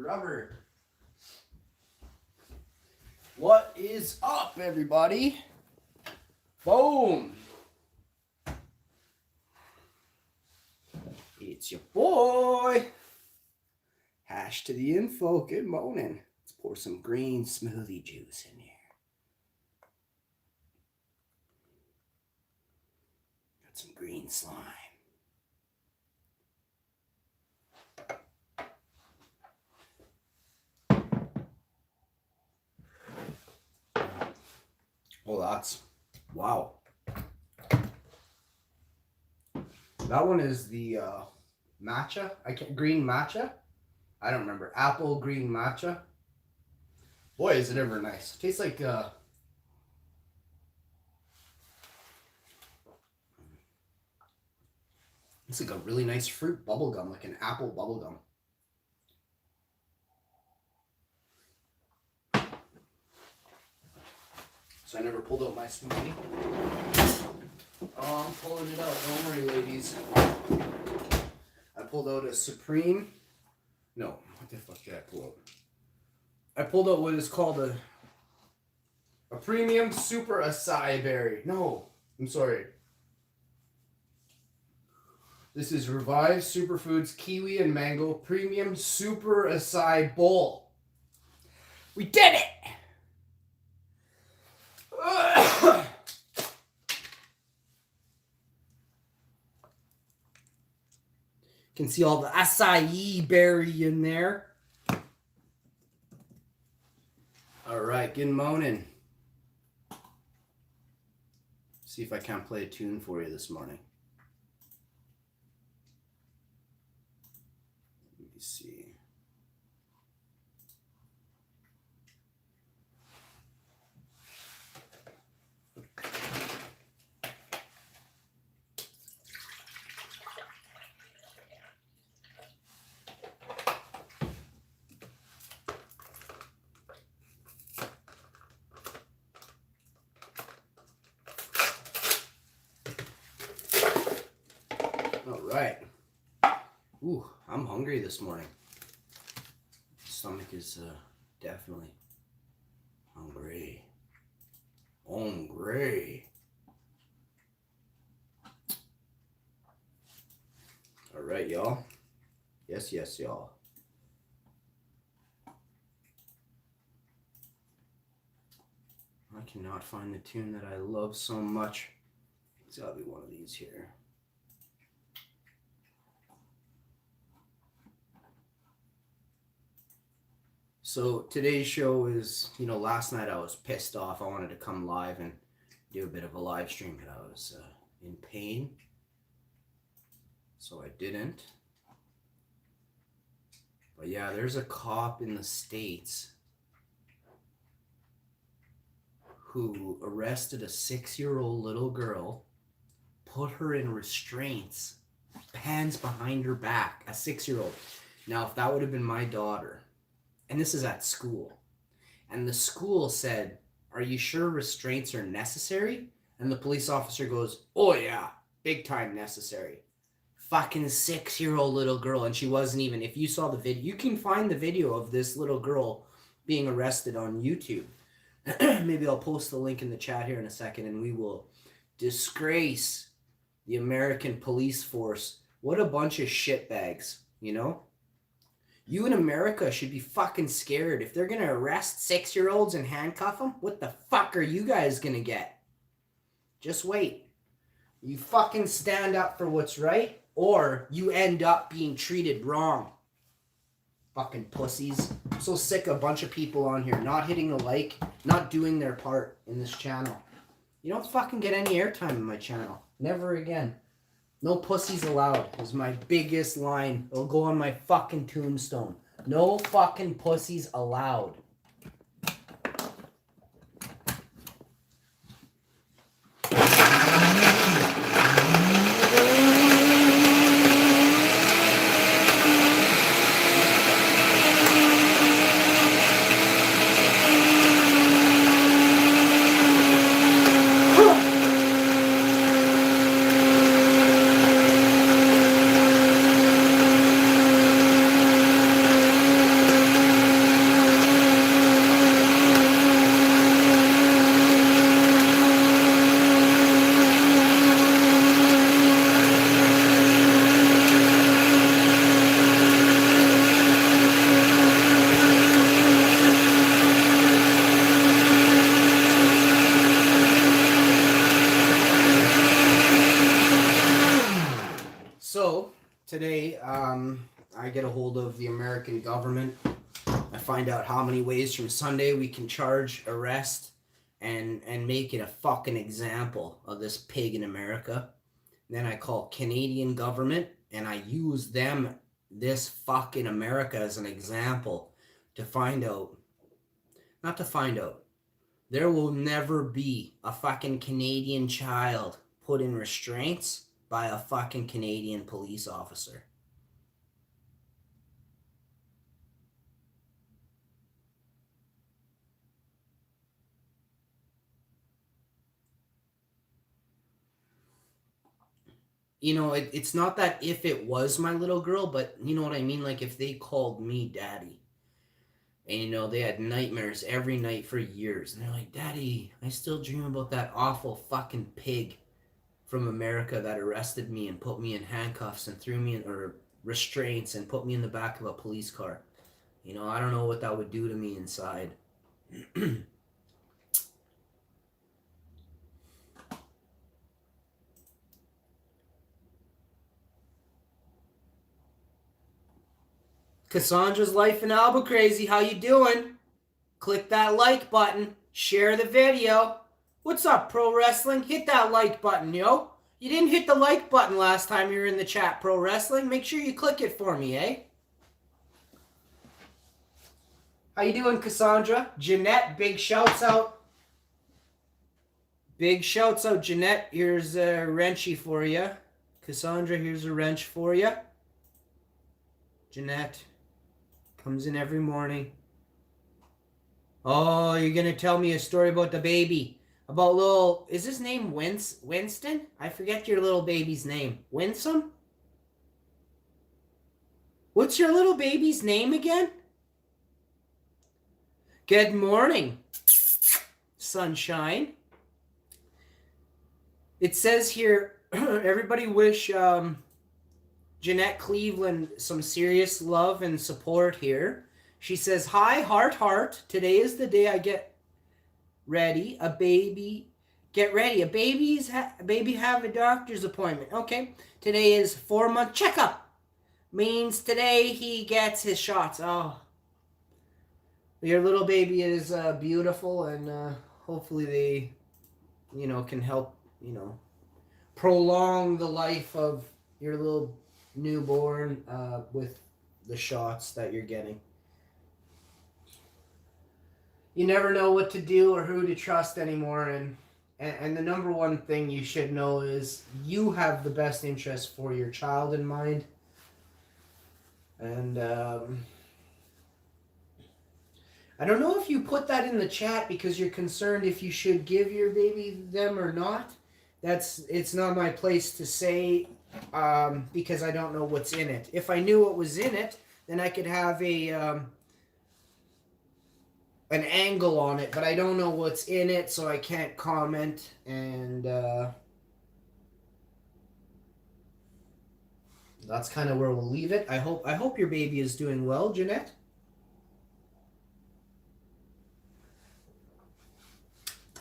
rubber. What is up, everybody? Boom. It's your boy. Hash to the info. Good morning. Let's pour some green smoothie juice in here. Got some green slime. Oh, that's, wow. That one is the matcha. Green matcha. I don't remember. Apple green matcha. Boy, is it ever nice. It tastes like it's like a really nice fruit bubble gum, like an apple bubble gum. So I never pulled out my smoothie. Oh, I'm pulling it out. Don't worry, ladies. I pulled out a Supreme. No, what the fuck did I pull out? I pulled out what is called a premium super acai berry. No, I'm sorry. This is Revive Superfoods Kiwi and Mango Premium Super Acai Bowl. We did it! Can see all the acai berry in there. All right, good morning. See if I can't play a tune for you this morning. Let me see. Right. Ooh, I'm hungry this morning. Stomach is definitely hungry. Hungry. All right, y'all. Yes, y'all. I cannot find the tune that I love so much. It's gotta be one of these here. So today's show is, last night I was pissed off. I wanted to come live and do a bit of a live stream, but I was in pain. So I didn't. But yeah, there's a cop in the States who arrested a 6-year-old little girl, put her in restraints, hands behind her back, a 6-year-old. Now, if that would have been my daughter, and this is at school, and the school said, "Are you sure restraints are necessary?" And the police officer goes, "Oh yeah, big time necessary." Fucking 6-year-old little girl, and she wasn't even, if you saw the video, you can find the video of this little girl being arrested on YouTube. Maybe I'll post the link in the chat here in a second, and we will disgrace the American police force. What a bunch of shitbags, You in America should be fucking scared. If they're going to arrest 6-year-olds and handcuff them, what the fuck are you guys going to get? Just wait. You fucking stand up for what's right, or you end up being treated wrong. Fucking pussies. I'm so sick of a bunch of people on here not hitting the like, not doing their part in this channel. You don't fucking get any airtime in my channel. Never again. No pussies allowed is my biggest line. It'll go on my fucking tombstone. No fucking pussies allowed. So today, I get a hold of the American government. I find out how many ways from Sunday we can charge, arrest, and make it a fucking example of this pig in America. Then I call Canadian government and I use them, this fucking America, as an example to find out, not to find out, there will never be a fucking Canadian child put in restraints by a fucking Canadian police officer. You know, it's not that if it was my little girl, but you know what I mean? Like if they called me daddy and you know, they had nightmares every night for years and they're like, Daddy, I still dream about that awful fucking pig from America that arrested me and put me in handcuffs and threw me in, or restraints and put me in the back of a police car. You know, I don't know what that would do to me inside. Cassandra's Life in Albuquerque, how you doing? Click that like button. Share the video. What's up, Pro Wrestling? Hit that like button, yo. You didn't hit the like button last time you were in the chat, Pro Wrestling. Make sure you click it for me, eh? How you doing, Cassandra? Jeanette, big shouts out. Big shouts out, Jeanette. Here's a wrenchy for you. Cassandra, here's a wrench for you. Jeanette comes in every morning. Oh, you're going to tell me a story about the baby. About little... Is his name Winston? I forget your little baby's name. Winsome? What's your little baby's name again? Good morning, sunshine. It says here, everybody wish Jeanette Cleveland some serious love and support here. She says, hi, heart. Today is the day I get ready. Get ready. Baby have a doctor's appointment. Okay. Today is 4-month checkup. Means today he gets his shots. Oh. Your little baby is beautiful, and hopefully they, you know, can help, you know, prolong the life of your little newborn with the shots that you're getting. You never know what to do or who to trust anymore, and the number one thing you should know is you have the best interest for your child in mind. And I don't know if you put that in the chat because you're concerned if you should give your baby them or not. It's not my place to say because I don't know what's in it. If I knew what was in it, then I could have an angle on it, but I don't know what's in it, so I can't comment. And that's kind of where we'll leave it. I hope your baby is doing well, Jeanette.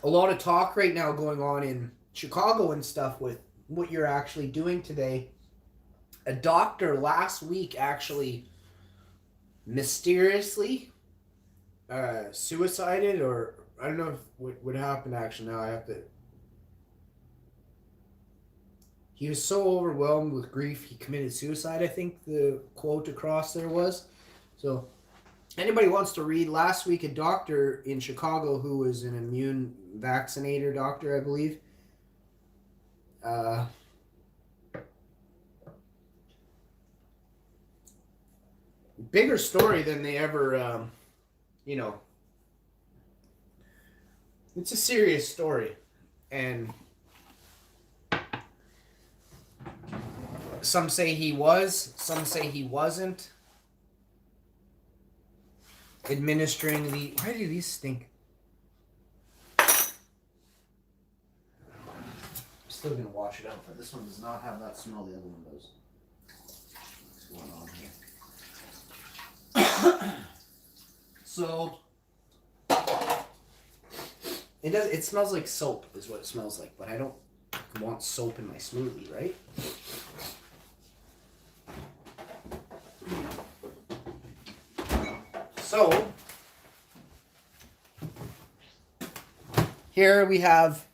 A lot of talk right now going on in Chicago and stuff with what you're actually doing today. A doctor last week actually mysteriously suicided, or I don't know what happened actually. Now I have to... He was so overwhelmed with grief, he committed suicide, I think the quote across there was. So anybody wants to read, last week a doctor in Chicago who was an immune vaccinator doctor, I believe. Bigger story than they ever, you know. It's a serious story. And some say he was, some say he wasn't. Administering the... Why do these stink? I'm still going to wash it out, but this one does not have that smell the other one does. What's going on here? So, it smells like soap is what it smells like, but I don't want soap in my smoothie, right? So, here we have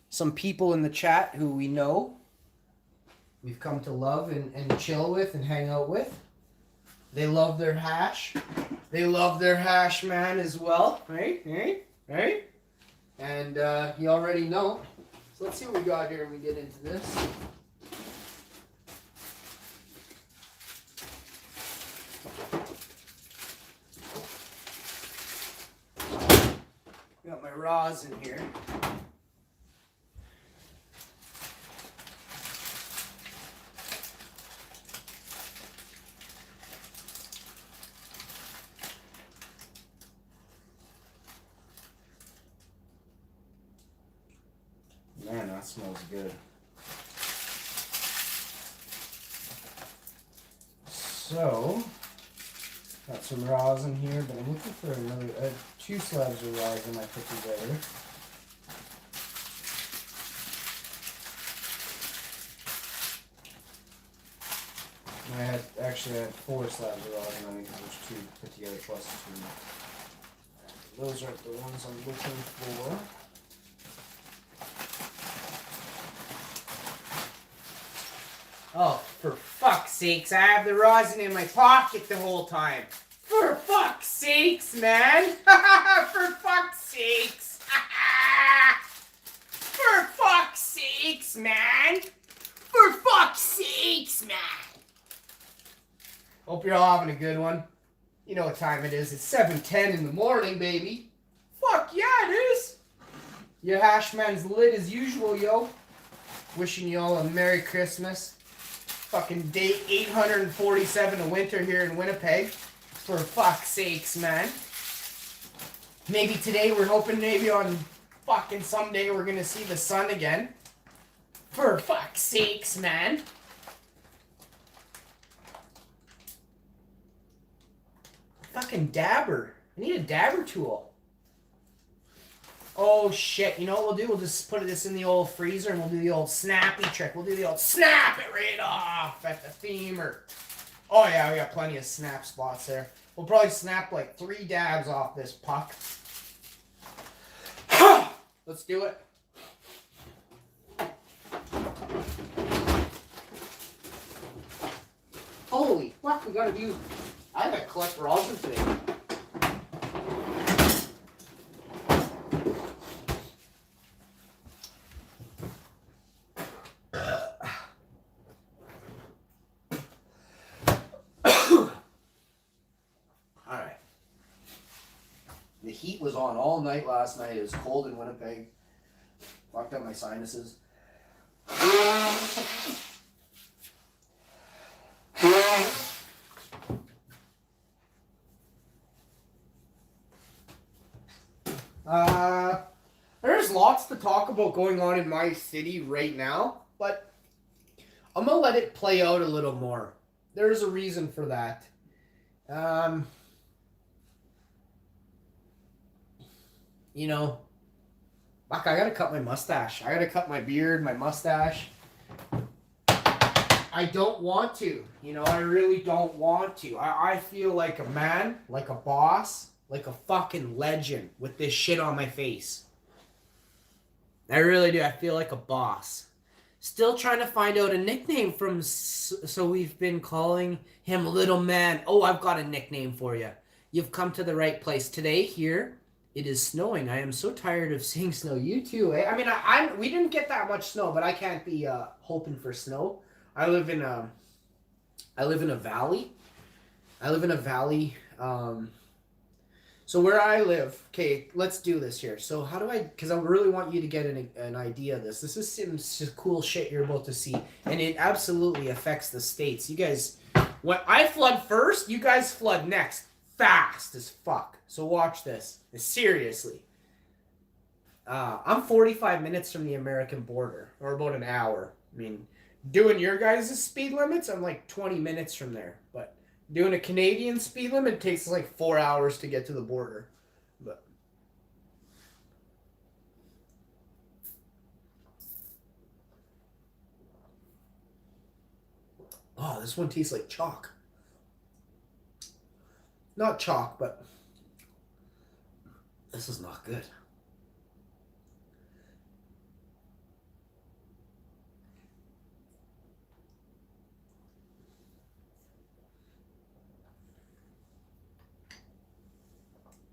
some people in the chat who we know. We've come to love and chill with and hang out with. They love their hash. They love their hash man as well. Right? Right? And you already know. So let's see what we got here when we get into this. Got my raws in here. Man, that smells good. So, got some raws in here, but I'm looking for another 2 slabs of raws in I put together. I had 4 slabs of raws in I think there's 2 put together plus 2. Those aren't the ones I'm looking for. Oh, for fuck's sakes, I have the rosin in my pocket the whole time. For fuck's sakes, man. For fuck's sakes. For fuck's sakes, man. For fuck's sakes, man. Hope you're all having a good one. You know what time it is. It's 7:10 in the morning, baby. Fuck yeah, it is. Your hash man's lit as usual, yo. Wishing you all a Merry Christmas. Fucking day 847 of winter here in Winnipeg. For fuck's sakes, man. Maybe today we're hoping maybe on fucking someday we're gonna see the sun again. For fuck's sakes, man. Fucking dabber. I need a dabber tool. Oh shit, you know what we'll do? We'll just put this in the old freezer and we'll do the old snappy trick. We'll do the old snap it right off at the femur. Oh yeah, we got plenty of snap spots there. We'll probably snap like 3 dabs off this puck. Let's do it. Holy fuck, we gotta do... I gotta collect rosin today. The heat was on all night last night. It was cold in Winnipeg. Fucked up my sinuses. There's lots to talk about going on in my city right now, but I'm gonna let it play out a little more. There's a reason for that. You know, fuck, I gotta cut my mustache. I gotta cut my beard, my mustache. I don't want to. You know, I really don't want to. I feel like a man, like a boss, like a fucking legend with this shit on my face. I really do. I feel like a boss. Still trying to find out a nickname from... So we've been calling him Little Man. Oh, I've got a nickname for you. You've come to the right place. Today, here... It is snowing. I am so tired of seeing snow. You too, eh? I mean, we didn't get that much snow, but I can't be hoping for snow. I live in a valley. So where I live, okay, let's do this here. So how do I? Because I really want you to get an idea of this. This is some cool shit you're about to see, and it absolutely affects the states. You guys, when I flood first, you guys flood next, fast as fuck. So watch this. Seriously. I'm 45 minutes from the American border, or about an hour. I mean, doing your guys' speed limits, I'm like 20 minutes from there. But doing a Canadian speed limit takes like 4 hours to get to the border. But oh, this one tastes like chalk. Not chalk, but this is not good.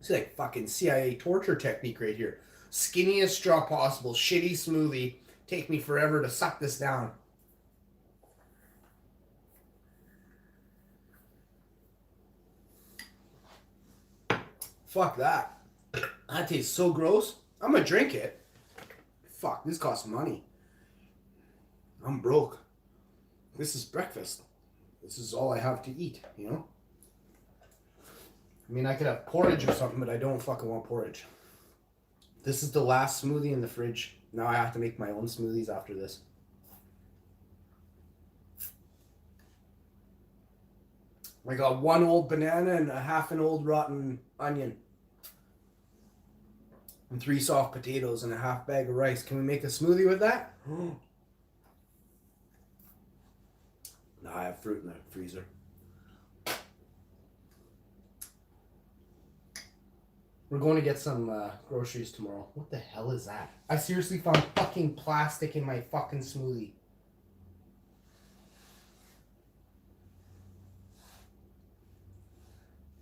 It's like fucking CIA torture technique right here. Skinniest straw possible, shitty smoothie. Take me forever to suck this down. Fuck that. That tastes so gross. I'm gonna drink it. Fuck, this costs money. I'm broke. This is breakfast. This is all I have to eat, you know? I mean, I could have porridge or something, but I don't fucking want porridge. This is the last smoothie in the fridge. Now I have to make my own smoothies after this. I got one old banana and a half an old rotten onion. And 3 soft potatoes and a half bag of rice. Can we make a smoothie with that? No, I have fruit in the freezer. We're going to get some groceries tomorrow. What the hell is that? I seriously found fucking plastic in my fucking smoothie.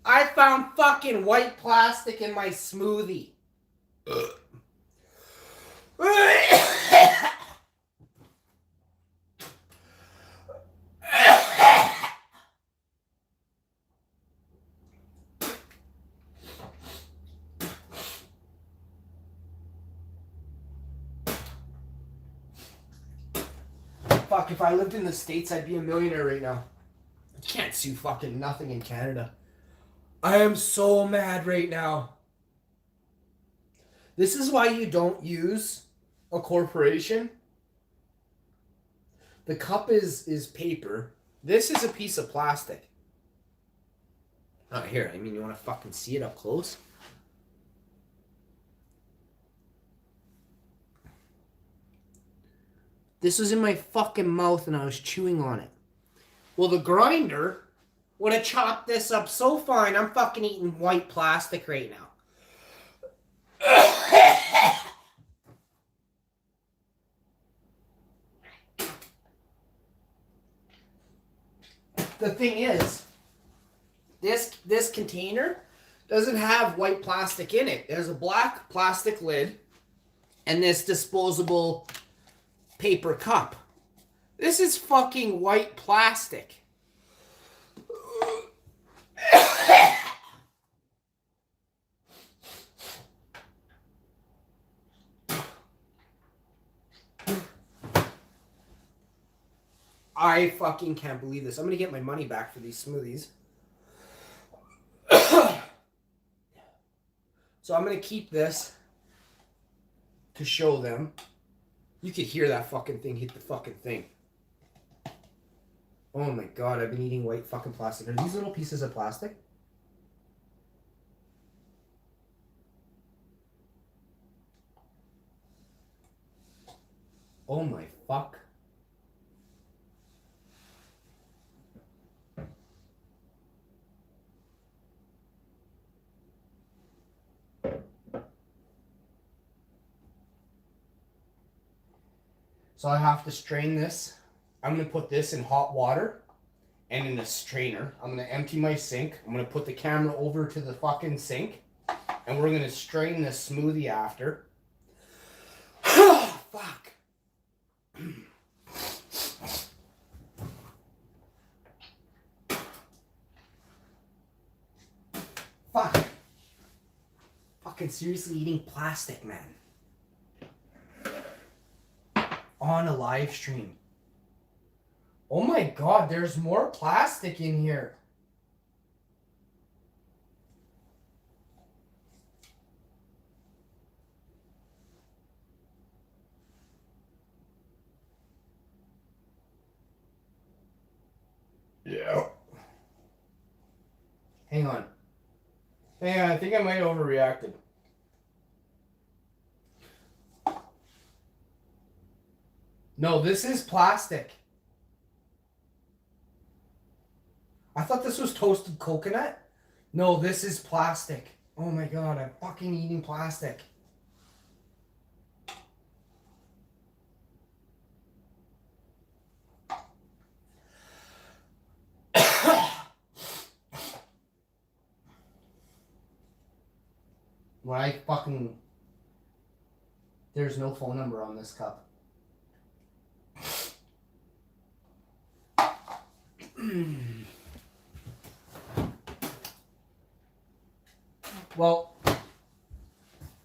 I found fucking white plastic in my smoothie. Fuck, if I lived in the States, I'd be a millionaire right now. I can't sue fucking nothing in Canada. I am so mad right now. This is why you don't use a corporation. The cup is paper. This is a piece of plastic. Here, I mean, you want to fucking see it up close? This was in my fucking mouth and I was chewing on it. Well, the grinder would have chopped this up so fine, I'm fucking eating white plastic right now. The thing is, this container doesn't have white plastic in it. There's a black plastic lid and this disposable paper cup. This is fucking white plastic. I fucking can't believe this. I'm gonna get my money back for these smoothies. So I'm gonna keep this to show them. You could hear that fucking thing hit the fucking thing. Oh my god, I've been eating white fucking plastic. Are these little pieces of plastic? Oh my fuck. So I have to strain this. I'm going to put this in hot water and in a strainer. I'm going to empty my sink. I'm going to put the camera over to the fucking sink. And we're going to strain this smoothie after. Fuck. Fuck. Fucking seriously eating plastic, man. On a live stream. Oh my god, there's more plastic in here. Yeah. Hang on. Hang on, I think I might have overreacted. No, this is plastic. I thought this was toasted coconut. No, this is plastic. Oh my god, I'm fucking eating plastic. When I fucking... There's no phone number on this cup. Well,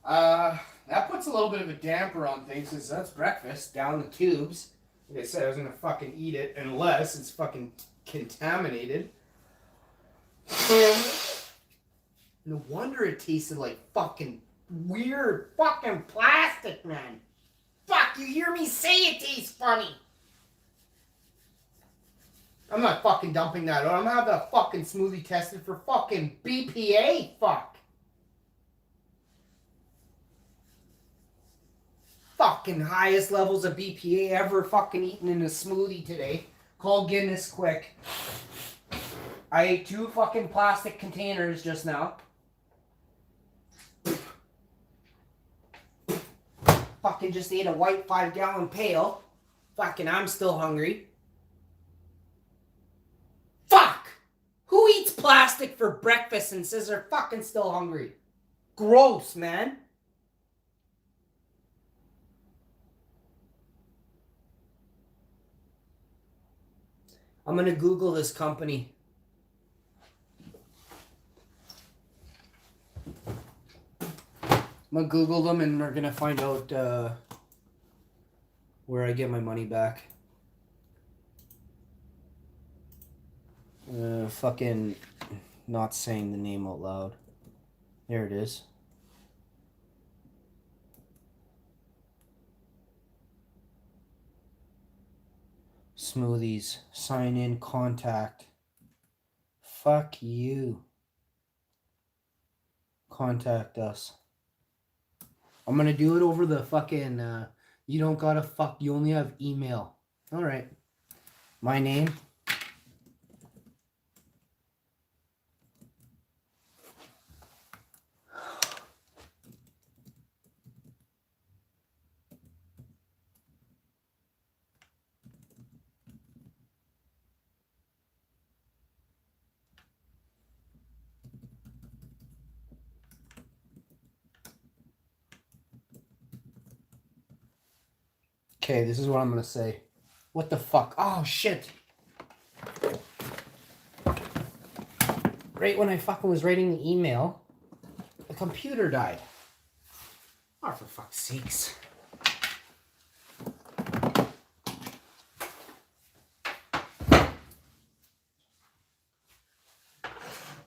that puts a little bit of a damper on things since that's breakfast down the tubes. Like I said, I was gonna fucking eat it unless it's fucking contaminated. No wonder it tasted like fucking weird fucking plastic, man. Fuck, you hear me say it tastes funny. I'm not fucking dumping that out. I'm gonna have that fucking smoothie tested for fucking BPA. Fuck. Fucking highest levels of BPA ever fucking eaten in a smoothie today. Call Guinness quick. I ate 2 fucking plastic containers just now. Fucking just ate a white 5-gallon pail. Fucking I'm still hungry. Fuck! Who eats plastic for breakfast and says they're fucking still hungry? Gross, man. I'm gonna Google this company. I'm gonna Google them and we're gonna find out where I get my money back. Fucking not saying the name out loud. There it is. Smoothies. Sign in, contact. Fuck you. Contact us. I'm gonna do it over the fucking, you don't gotta fuck, you only have email. Alright. My name. Okay, this is what I'm gonna say. What the fuck? Oh, shit. Right when I fucking was writing the email, the computer died. Oh, for fuck's sakes.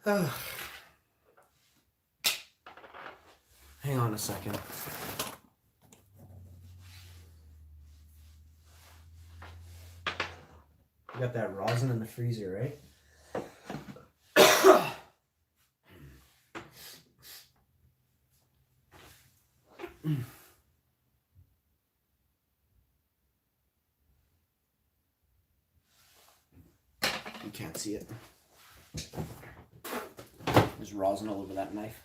Hang on a second. You got that rosin in the freezer, right? You can't see it. There's rosin all over that knife.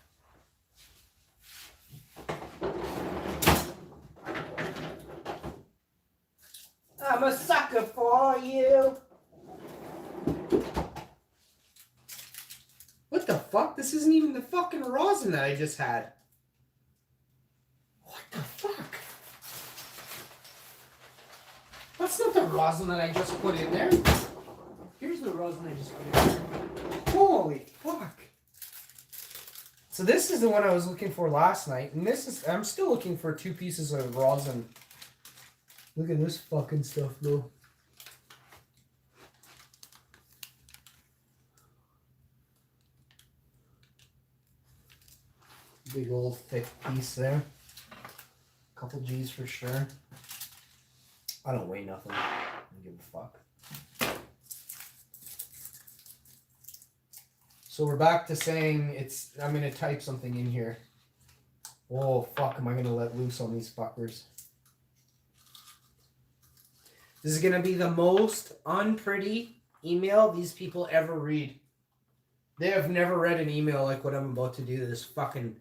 I'm a sucker for you. What the fuck? This isn't even the fucking rosin that I just had. What the fuck? That's not the rosin that I just put in there. Here's the rosin I just put in there. Holy fuck. So this is the one I was looking for last night. And this is, I'm still looking for 2 pieces of rosin. Look at this fucking stuff, though. Big old thick piece there. Couple G's for sure. I don't weigh nothing. I don't give a fuck. So we're back to saying it's, I'm going to type something in here. Oh, fuck, am I going to let loose on these fuckers? This is going to be the most unpretty email these people ever read. They have never read an email like what I'm about to do. This fucking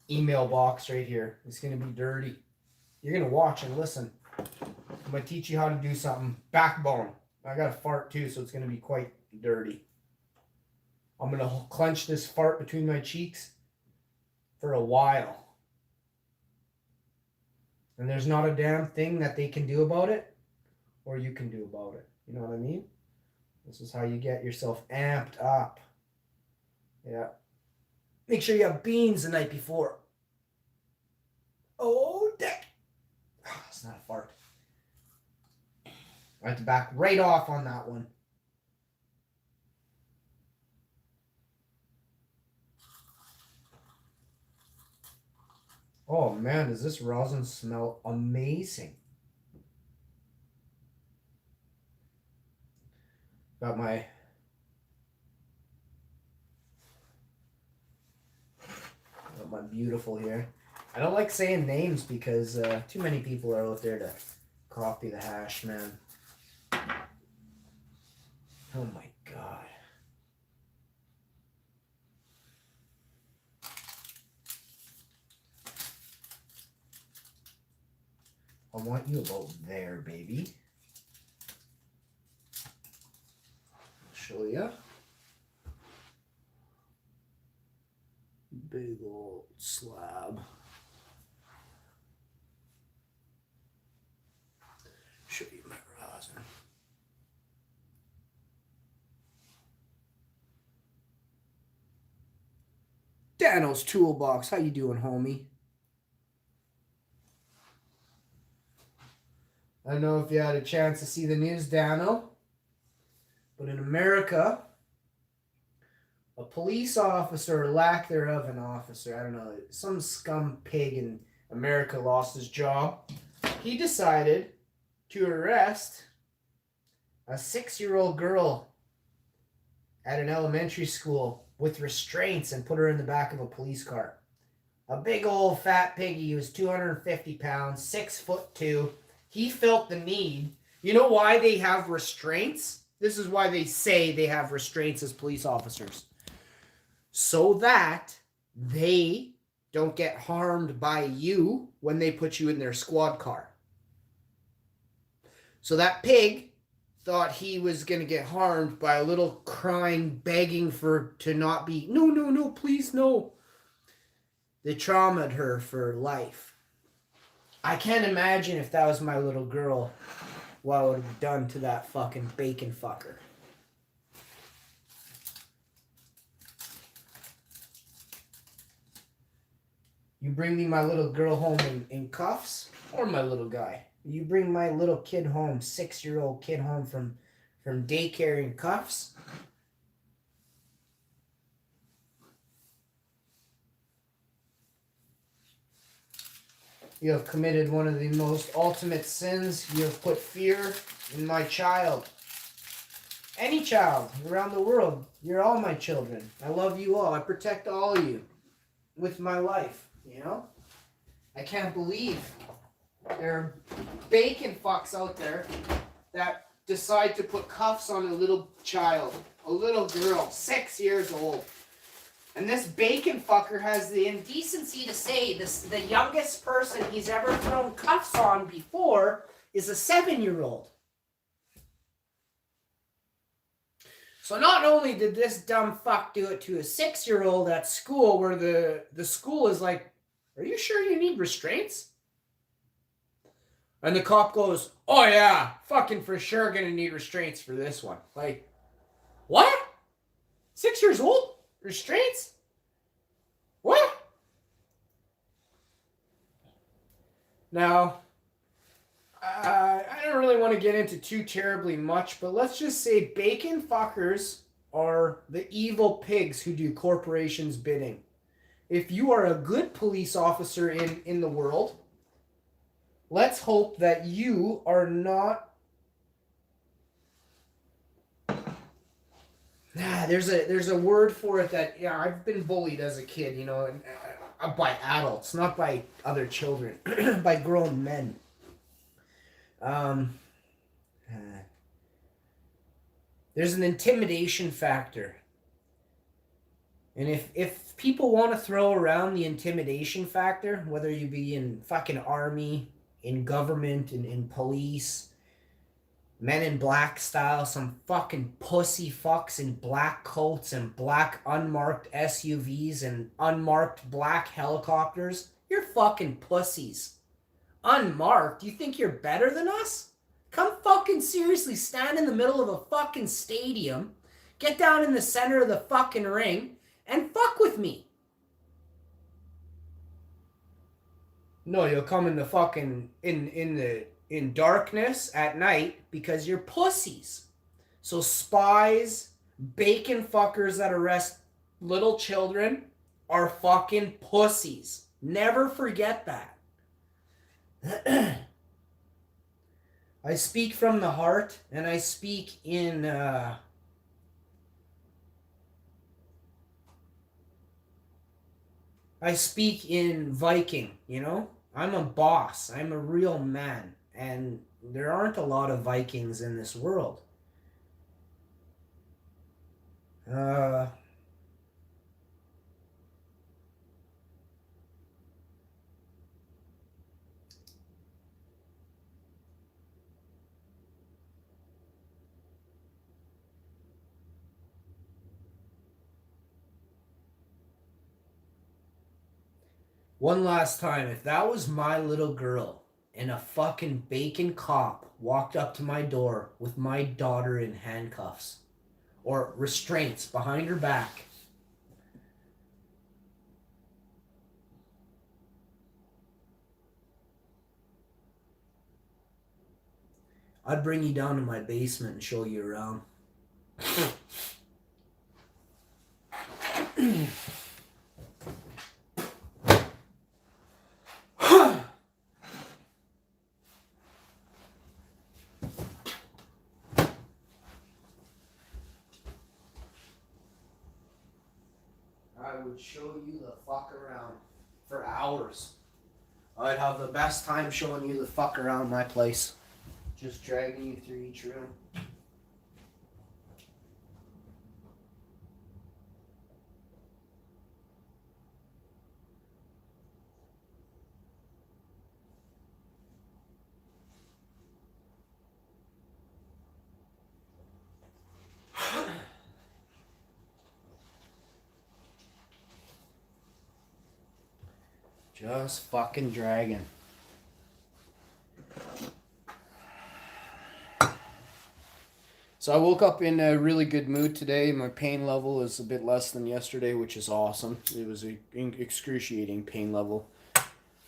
email box right here. It's gonna be dirty. You're gonna watch and listen. I'm gonna teach you how to do something. Backbone. I got a fart too, so it's gonna be quite dirty. I'm gonna clench this fart between my cheeks for a while. And there's not a damn thing that they can do about it, or you can do about it. You know what I mean? This is how you get yourself amped up. Yeah. Make sure you have beans the night before. Oh, dick. Oh, it's not a fart. I have to back right off on that one. Oh man, does this rosin smell amazing? Got my beautiful here. I don't like saying names because too many people are out there to copy the hash, man. Oh my god. I want you about there, baby. I'll show ya. Big old slab. Show you my rosin. Dano's Toolbox. How you doing, homie? I don't know if you had a chance to see the news, Dano, but in America, a police officer, or lack thereof an officer, I don't know, some scum pig in America lost his job. He decided to arrest a 6-year-old girl at an elementary school with restraints and put her in the back of a police car. A big old fat piggy. He was 250 pounds, 6'2". He felt the need. You know why they have restraints? This is why they say they have restraints as police officers. So that they don't get harmed by you when they put you in their squad car. So that pig thought he was going to get harmed by a little crying, begging to not be, no, please, no. They traumatized her for life. I can't imagine if that was my little girl, what I would have done to that fucking bacon fucker. You bring me my little girl home in cuffs, or my little guy. You bring my little kid home, 6-year-old kid home from daycare in cuffs. You have committed one of the most ultimate sins. You have put fear in my child. Any child around the world. You're all my children. I love you all. I protect all of you with my life, you know? I can't believe there are bacon fucks out there that decide to put cuffs on a little child, a little girl, 6 years old. And this bacon fucker has the indecency to say the youngest person he's ever thrown cuffs on before is a 7-year-old. So not only did this dumb fuck do it to a 6-year-old at school, where the school is like, are you sure you need restraints? And the cop goes, oh yeah, fucking for sure gonna need restraints for this one. Like, what? 6 years old? Restraints? What? Now, I don't really want to get into too terribly much, but let's just say bacon fuckers are the evil pigs who do corporations' bidding. If you are a good police officer in the world, let's hope that you are not. There's a word for it that, yeah, I've been bullied as a kid, you know, and, by adults, not by other children, by grown men. There's an intimidation factor. And if people want to throw around the intimidation factor, whether you be in fucking army, in government, in police, men in black style, some fucking pussy fucks in black coats and black unmarked SUVs and unmarked black helicopters, you're fucking pussies. Unmarked? You think you're better than us? Come fucking seriously stand in the middle of a fucking stadium, get down in the center of the fucking ring, and fuck with me. No, you'll come in the fucking in darkness at night because you're pussies. So spies, bacon fuckers that arrest little children are fucking pussies. Never forget that. I speak from the heart, and I speak in Viking, you know? I'm a boss. I'm a real man. And there aren't a lot of Vikings in this world. Uh, One last time, if that was my little girl and a fucking bacon cop walked up to my door with my daughter in handcuffs or restraints behind her back, I'd bring you down to my basement and show you around. I would show you the fuck around for hours. I'd have the best time showing you the fuck around my place. Just dragging you through each room. Just fucking dragging. So I woke up in a really good mood today. My pain level is a bit less than yesterday, which is awesome. It was an excruciating pain level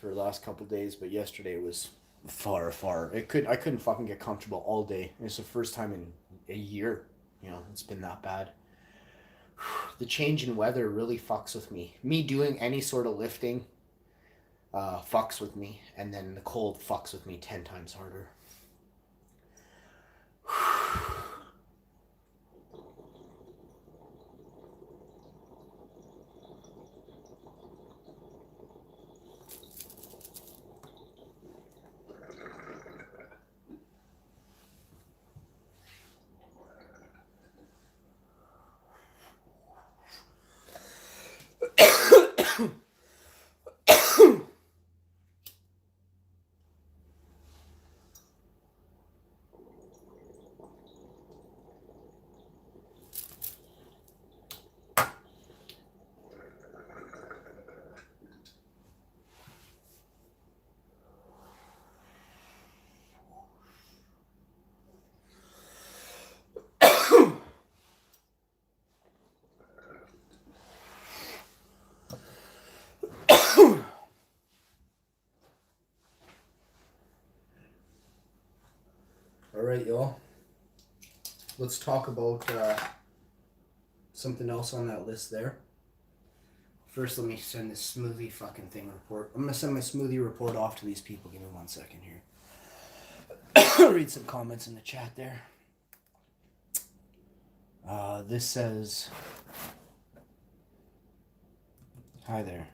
for the last couple of days, but yesterday was far. I couldn't fucking get comfortable all day. It's the first time in a year, it's been that bad. The change in weather really fucks with me. Me doing any sort of lifting fucks with me, and then the cold fucks with me 10 times harder. Alright, y'all. Let's talk about something else on that list there. First, let me send this smoothie fucking thing report. I'm going to send my smoothie report off to these people. Give me 1 second here. Read some comments in the chat there. This says, hi there.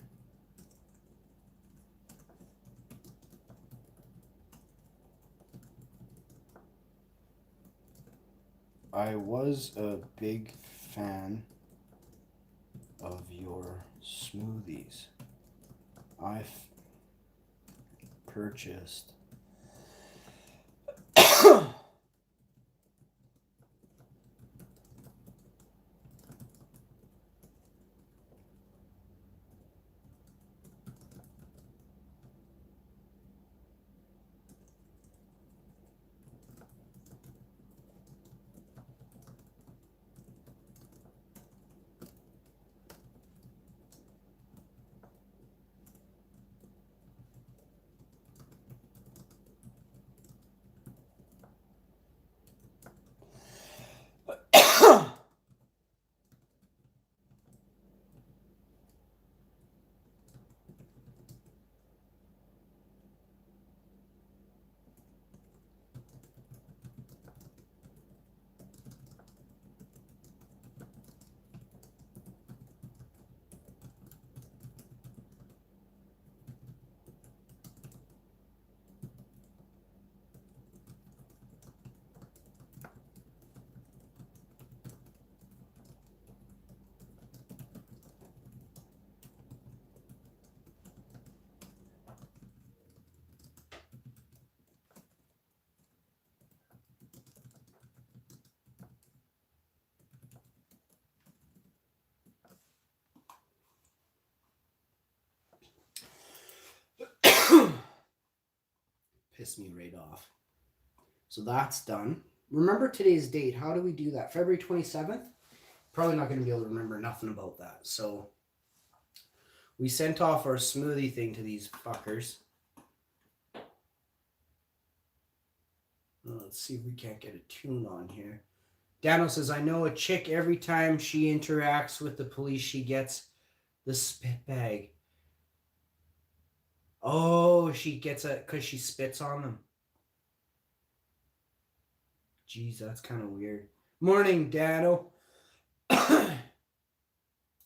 I was a big fan of your smoothies. I've purchased piss me right off. So that's done. Remember today's date. How do we do that? February 27th? Probably not going to be able to remember nothing about that. So we sent off our smoothie thing to these fuckers. Let's see if we can't get a tune on here. Dano says, I know a chick every time she interacts with the police, she gets the spit bag. Oh, she gets it because she spits on them. Jeez, that's kind of weird. Morning, Dano.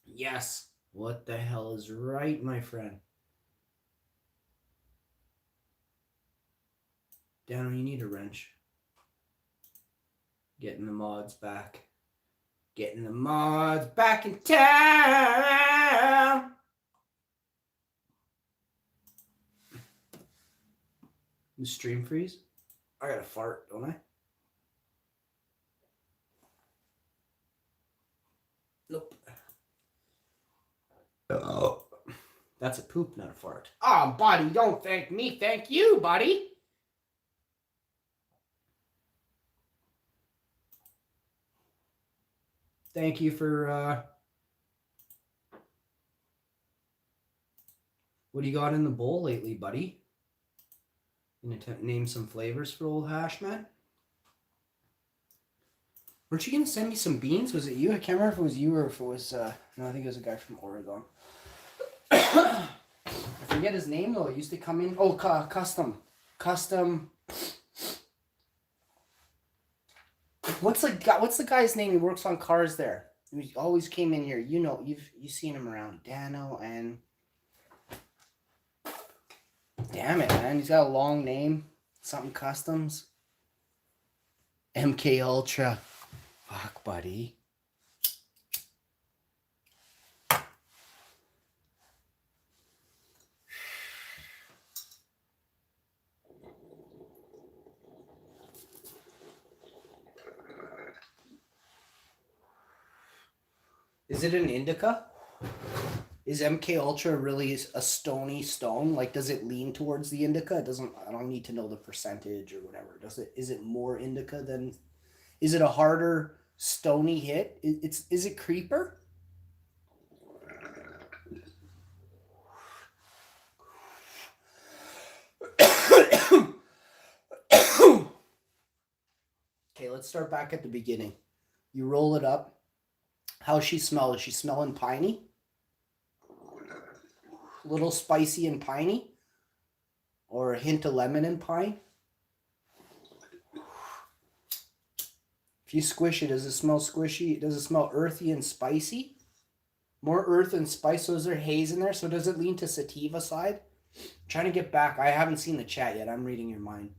Yes. What the hell is right, my friend? Dano, you need a wrench. Getting the mods back. Getting the mods back in town. The stream freeze? I gotta fart, don't I? Nope. Oh. That's a poop, not a fart. Oh, buddy, don't thank me. Thank you, buddy. Thank you for, what do you got in the bowl lately, buddy? Gonna name some flavors for old Hash Man? Weren't you gonna send me some beans? Was it you? I can't remember if it was you or if it was, no, I think it was a guy from Oregon. I forget his name though. It used to come in. Oh, custom. What's the guy's name? He works on cars there. He always came in here. You know, you've seen him around. Dano and damn it, man. He's got a long name. Something Customs. MK Ultra. Fuck, buddy. Is it an indica? Is MK Ultra really a stony stone? Like, does it lean towards the indica? It doesn't. I don't need to know the percentage or whatever. Does it? Is it more indica than? Is it a harder stony hit? Is it creeper? Okay, let's start back at the beginning. You roll it up. How's she smell? Is she smelling piney? A little spicy and piney? Or a hint of lemon and pine? If you squish it, does it smell squishy? Does it smell earthy and spicy? More earth and spice. So is there haze in there? So does it lean to sativa side? I'm trying to get back. I haven't seen the chat yet. I'm reading your mind.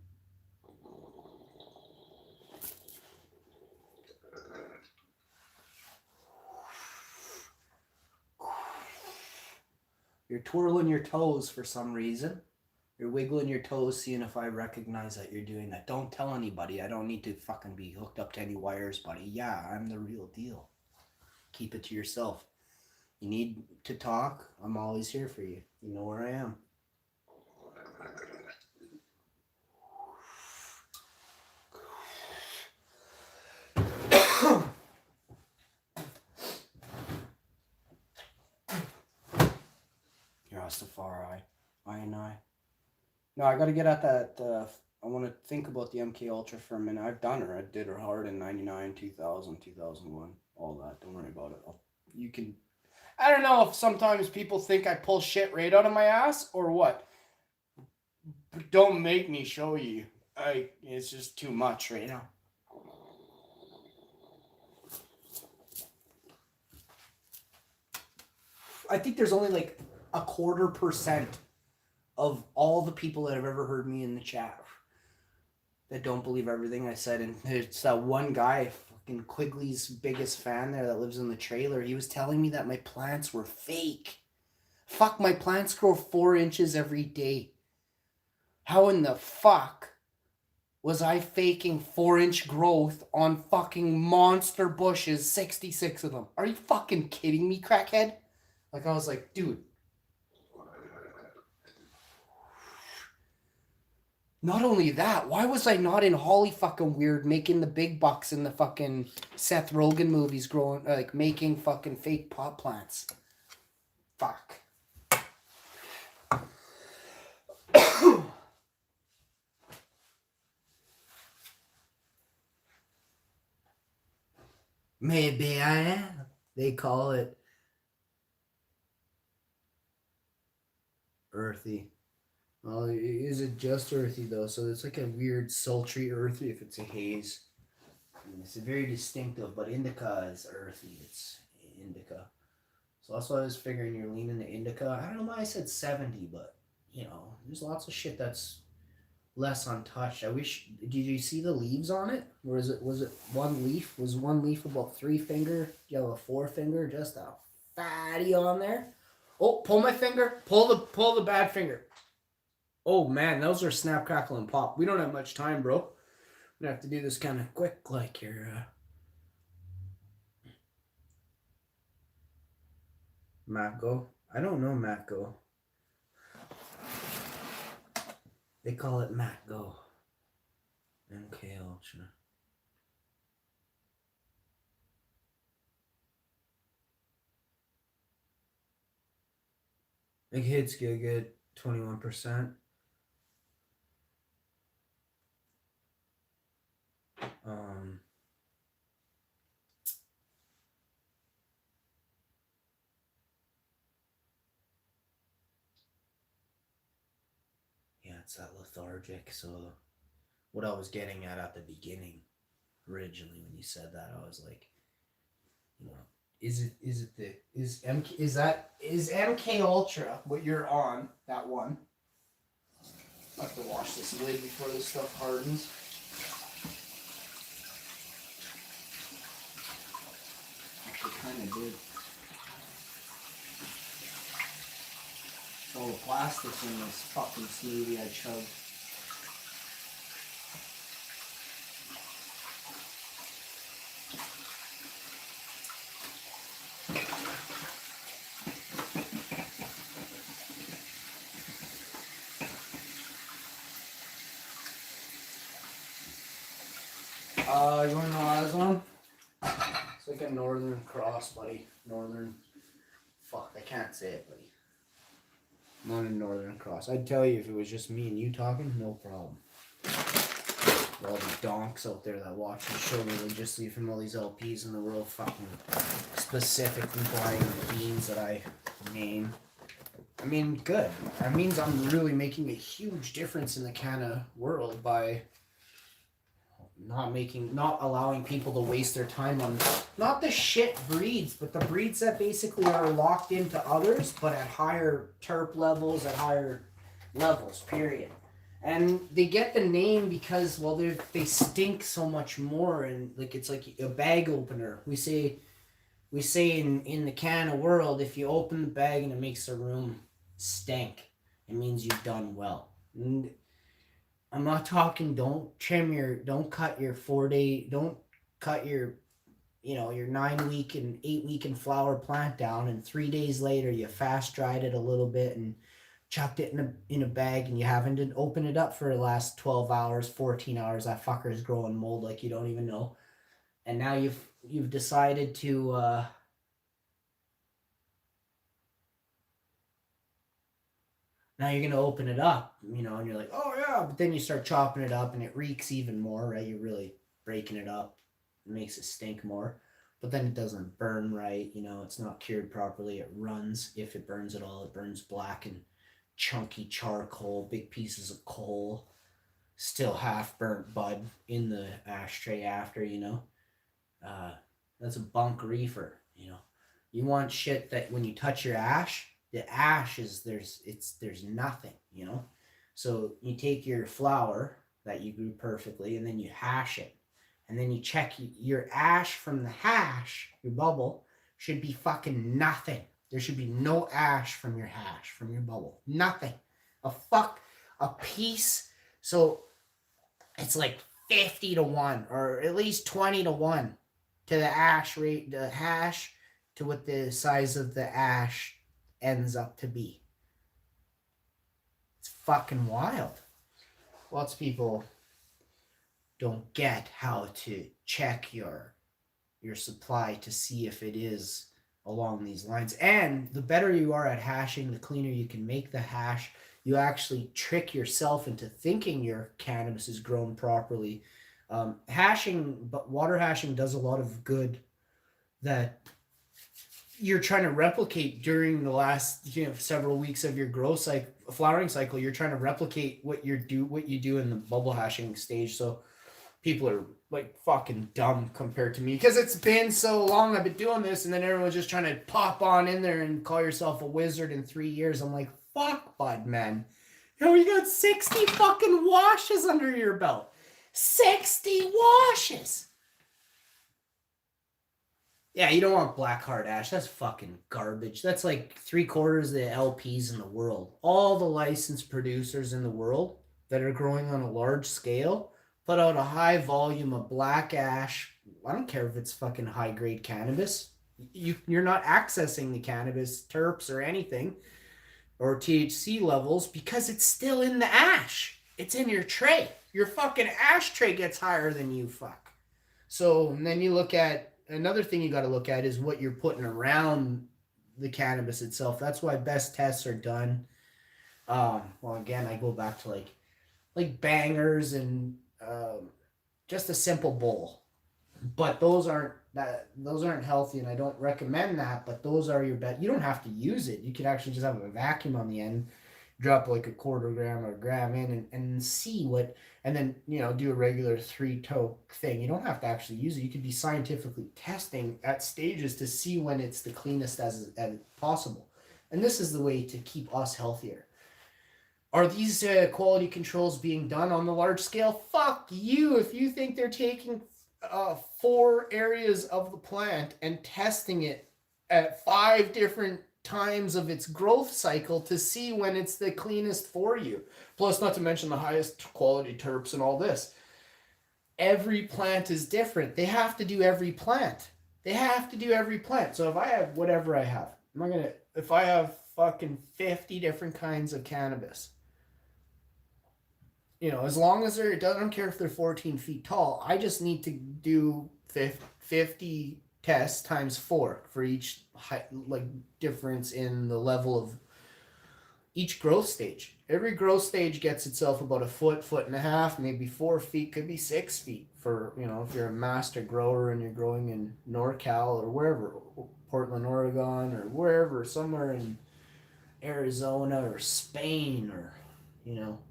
You're twirling your toes for some reason. You're wiggling your toes, seeing if I recognize that you're doing that. Don't tell anybody. I don't need to fucking be hooked up to any wires, buddy. Yeah, I'm the real deal. Keep it to yourself. You need to talk? I'm always here for you. You know where I am. Rastafari. I and I. No, I got to get at that. I want to think about the MK Ultra for a minute. I've done her. I did her hard in 99, 2000, 2001. All that. Don't worry about it. You can... I don't know if sometimes people think I pull shit right out of my ass or what. But don't make me show you. It's just too much right now. I think there's only like 0.25% of all the people that have ever heard me in the chat that don't believe everything I said. And it's that one guy, fucking Quigley's biggest fan there that lives in the trailer. He was telling me that my plants were fake. Fuck, my plants grow 4 inches every day. How in the fuck was I faking 4-inch growth on fucking monster bushes, 66 of them? Are you fucking kidding me, crackhead? Like, I was like, dude. Not only that, why was I not in Holly fucking Weird making the big bucks in the fucking Seth Rogen movies growing, like, making fucking fake pot plants? Fuck. Maybe I am. They call it earthy. Well, is it just earthy though? So it's like a weird sultry earthy if it's a haze. And it's very distinctive, but indica is earthy. It's indica. So that's why I was figuring you're leaning to indica. I don't know why I said 70, but you know, there's lots of shit that's less untouched. I wish. Did you see the leaves on it? Or was it one leaf? Was one leaf about 3 finger? You have a 4 finger? Just a fatty on there. Oh, pull my finger. Pull the bad finger. Oh man, those are snap, crackle, and pop. We don't have much time, bro. We have to do this kind of quick, like here. Matgo. I don't know Matgo. They call it Matgo. MK Ultra. Big hits get 21%. Yeah, it's that lethargic. So what I was getting at the beginning, originally when you said that, I was like, you know, is MK Ultra what you're on, that one? I have to wash this lid before this stuff hardens. Actually kind of did. All the plastics in this fucking smoothie I chugged. You wanna know what I was on? It's like a Northern Cross, buddy. Northern. Fuck, I can't say it, buddy. I'm on a Northern Cross. I'd tell you if it was just me and you talking, no problem. All the donks out there that watch the show religiously from all these LPs in the world fucking specifically buying the beans that I name. I mean, good. That means I'm really making a huge difference in the Canna world by not allowing people to waste their time on not the shit breeds, but the breeds that basically are locked into others, but at higher terp levels, at higher levels, period. And they get the name because, well, they stink so much more, and like it's like a bag opener. We say in the Canna world, if you open the bag and it makes the room stink. It means you've done well. And I'm not talking. Don't cut your 4 day. Don't cut your your 9 week and 8 week and flower plant down, and 3 days later you fast dried it a little bit and chucked it in a bag, and you haven't opened it up for the last 12 hours, 14 hours. That fucker is growing mold like you don't even know. And now you've decided to now you're gonna open it up, and you're like, oh yeah, but then you start chopping it up and it reeks even more, right? You're really breaking it up. It makes it stink more. But then it doesn't burn right, it's not cured properly. It runs, if it burns at all, it burns black and chunky charcoal, big pieces of coal, still half burnt bud in the ashtray after. Uh, that's a bunk reefer. You want shit that when you touch your ash, the ash is there's nothing. So you take your flour that you grew perfectly and then you hash it. And then you check your ash from the hash, your bubble, should be fucking nothing. There should be no ash from your hash, from your bubble. Nothing. A piece. So it's like 50-1 or at least 20-1 to the ash rate, the hash to what the size of the ash ends up to be. It's fucking wild. Lots of people don't get how to check your supply to see if it is along these lines. And the better you are at hashing, the cleaner you can make the hash. You actually trick yourself into thinking your cannabis is grown properly. Water hashing does a lot of good that you're trying to replicate during the last several weeks of your flowering cycle. You're trying to replicate what you do in the bubble hashing stage. So people are like fucking dumb compared to me because it's been so long I've been doing this, and then everyone's just trying to pop on in there and call yourself a wizard in 3 years. I'm like, fuck, bud, man. You got 60 fucking washes under your belt. 60 washes. Yeah, you don't want black hard ash. That's fucking garbage. That's like 3/4 of the LPs in the world. All the licensed producers in the world that are growing on a large scale put out a high volume of black ash. I don't care if it's fucking high grade cannabis. You're not accessing the cannabis terps or anything or THC levels because it's still in the ash. It's in your tray. Your fucking ashtray gets higher than you, fuck. So and then you look at another thing you got to look at is what you're putting around the cannabis itself. That's why best tests are done. Well, again, I go back to like bangers and just a simple bowl, but those aren't healthy, and I don't recommend that. But those are your best. You don't have to use it. You could actually just have a vacuum on the end, drop like a 1/4 gram or a gram in, and see what, and then do a regular 3-toe thing. You don't have to actually use it. You could be scientifically testing at stages to see when it's the cleanest as possible, and this is the way to keep us healthier. Are these quality controls being done on the large scale? Fuck you if you think they're taking 4 areas of the plant and testing it at 5 different times of its growth cycle to see when it's the cleanest for you. Plus, not to mention the highest quality terps and all this. Every plant is different. They have to do every plant. So if I have whatever I have, if I have fucking 50 different kinds of cannabis, as long as I don't care if they're 14 feet tall, I just need to do 50 tests times 4 for each difference in the level of each growth stage. Every growth stage gets itself about a foot and a half, maybe 4 feet, could be 6 feet for, if you're a master grower and you're growing in NorCal or wherever, Portland, Oregon, or wherever, somewhere in Arizona or Spain or,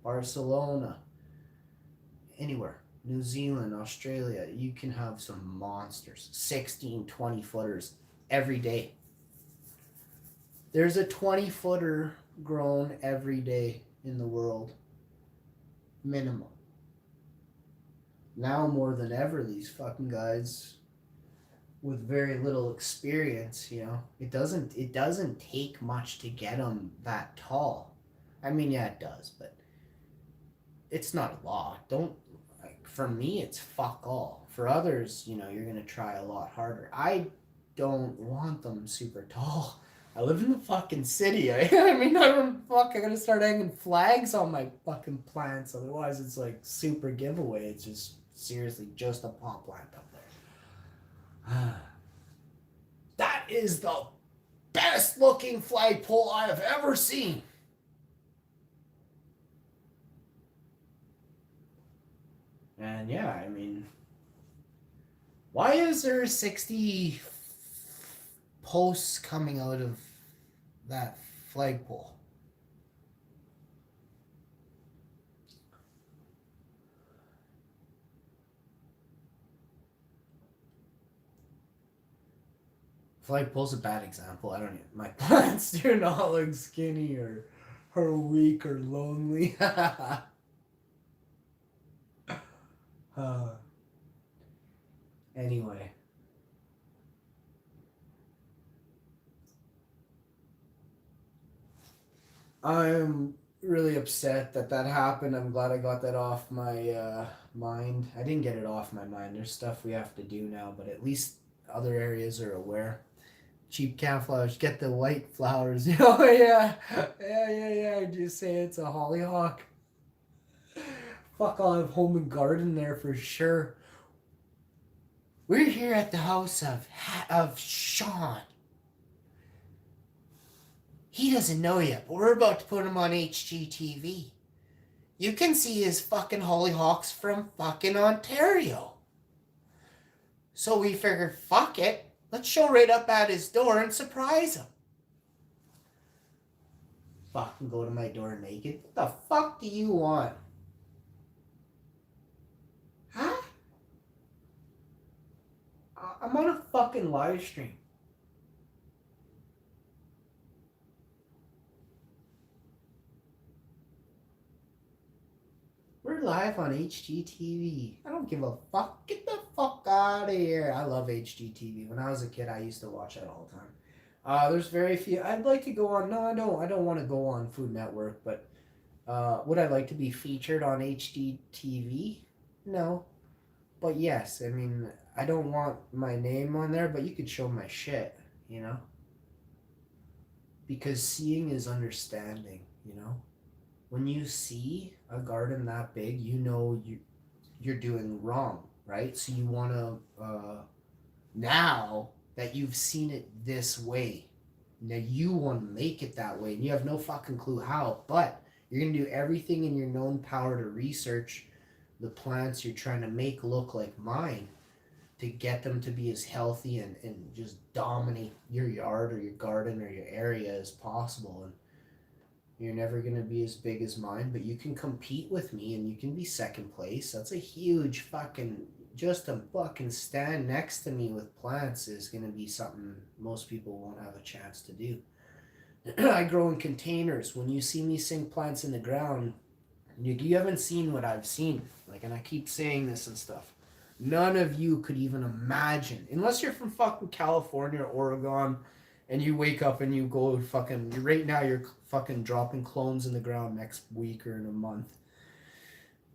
Barcelona, anywhere, New Zealand, Australia, you can have some monsters, 16, 20 footers every day. There's a 20-footer grown every day in the world, minimum. Now more than ever, these fucking guys, with very little experience. It doesn't take much to get them that tall. I mean, yeah, it does, but it's not a lot. Don't like for me, it's fuck all. For others, you're gonna try a lot harder. I don't want them super tall. I live in the fucking city. I mean, I don't fuck. I gotta start hanging flags on my fucking plants. Otherwise, it's like super giveaway. It's just seriously just a pot plant up there. That is the best looking flagpole I have ever seen. And yeah, I mean, why is there 60 posts coming out of that flagpole? Flagpole's a bad example. I don't even. My plants do not look skinny or weak or lonely. Anyway. I'm really upset that happened. I'm glad I got that off my mind. I didn't get it off my mind. There's stuff we have to do now, but at least other areas are aware. Cheap cat flowers, get the white flowers. Oh yeah, yeah. Just say it's a hollyhock. Fuck, I'll have home and garden there for sure. We're here at the house of Sean. He doesn't know yet, but we're about to put him on HGTV. You can see his fucking hollyhocks from fucking Ontario. So we figured, fuck it, let's show right up at his door and surprise him. Fucking go to my door naked. What the fuck do you want? Huh? I'm on a fucking live stream. We're live on HGTV. I don't give a fuck. Get the fuck out of here. I love HGTV. When I was a kid, I used to watch that all the time. There's very few. I'd like to go on. No, I don't. I don't want to go on Food Network. But would I like to be featured on HGTV? No. But yes, I mean, I don't want my name on there, but you could show my shit, Because seeing is understanding. When you see a garden that big, you're doing wrong, right? So you want to now that you've seen it this way, now you want to make it that way, and you have no fucking clue how, but you're gonna do everything in your known power to research the plants you're trying to make look like mine to get them to be as healthy and just dominate your yard or your garden or your area as possible. And you're never going to be as big as mine, but you can compete with me and you can be second place. That's a huge fucking, just a fucking stand next to me with plants is going to be something most people won't have a chance to do. I grow in containers. When you see me sink plants in the ground, you haven't seen what I've seen. And I keep saying this and stuff. None of you could even imagine, unless you're from fucking California or Oregon, and you wake up and you go fucking, right now you're fucking dropping clones in the ground next week or in a month.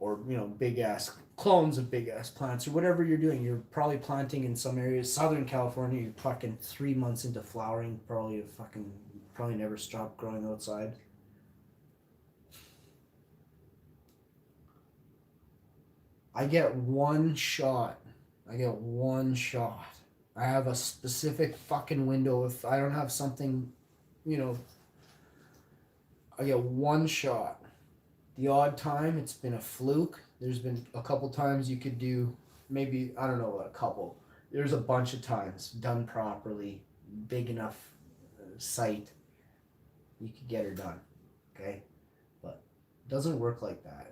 Or, big ass clones of big ass plants or whatever you're doing. You're probably planting in some areas. Southern California, you're fucking 3 months into flowering. Probably never stop growing outside. I get one shot. I have a specific fucking window. If I don't have something, I get one shot. The odd time, it's been a fluke. There's been a couple times you could do, maybe, I don't know, a couple. There's a bunch of times done properly, big enough site, you could get her done, okay? But it doesn't work like that.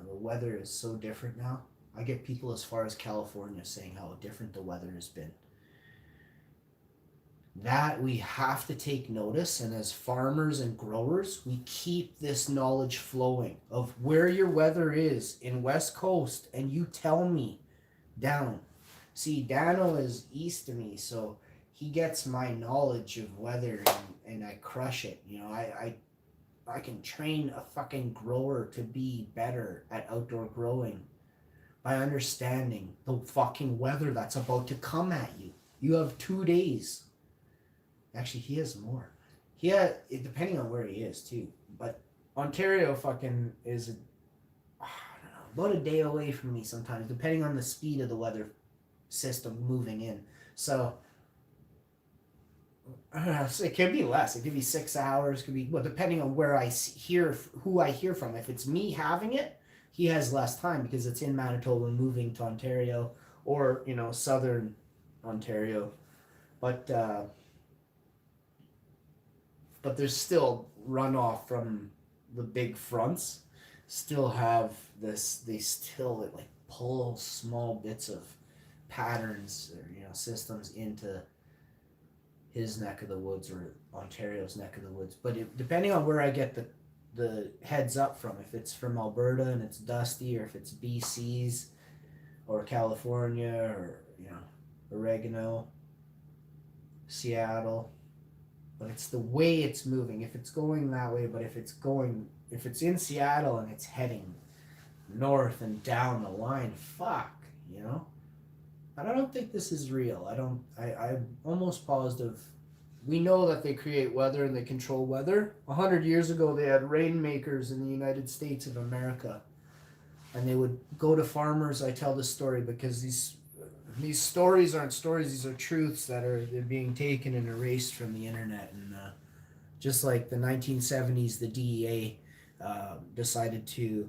The weather is so different now. I get people as far as California saying how different the weather has been. That we have to take notice, and as farmers and growers, we keep this knowledge flowing of where your weather is in West Coast, and you tell me down See, Dano is east of me, so he gets my knowledge of weather, and I crush it. You know, I can train a fucking grower to be better at outdoor growing by understanding the fucking weather that's about to come at you. You have 2 days. Actually, he has more. He had, depending on where he is too. But Ontario fucking is, I don't know, about a day away from me sometimes, depending on the speed of the weather system moving in. So it could be less. It could be 6 hours. Could be, well, depending on where I hear, who I hear from. If it's me having it, he has less time because it's in Manitoba, moving to Ontario, or southern Ontario. But there's still runoff from the big fronts. Still have this. They still like pull small bits of patterns or systems into his neck of the woods or Ontario's neck of the woods. But depending on where I get the heads up from, if it's from Alberta and it's dusty, or if it's BC's or California, or oregano, Seattle. But it's the way it's moving. If it's going that way, but if it's in Seattle and it's heading north and down the line, I don't think this is real. I'm almost positive. We know that they create weather and they control weather. 100 years ago, they had rainmakers in the United States of America. And they would go to farmers. I tell this story because these stories aren't stories. These are truths they're being taken and erased from the internet. And just like the 1970s, the DEA decided to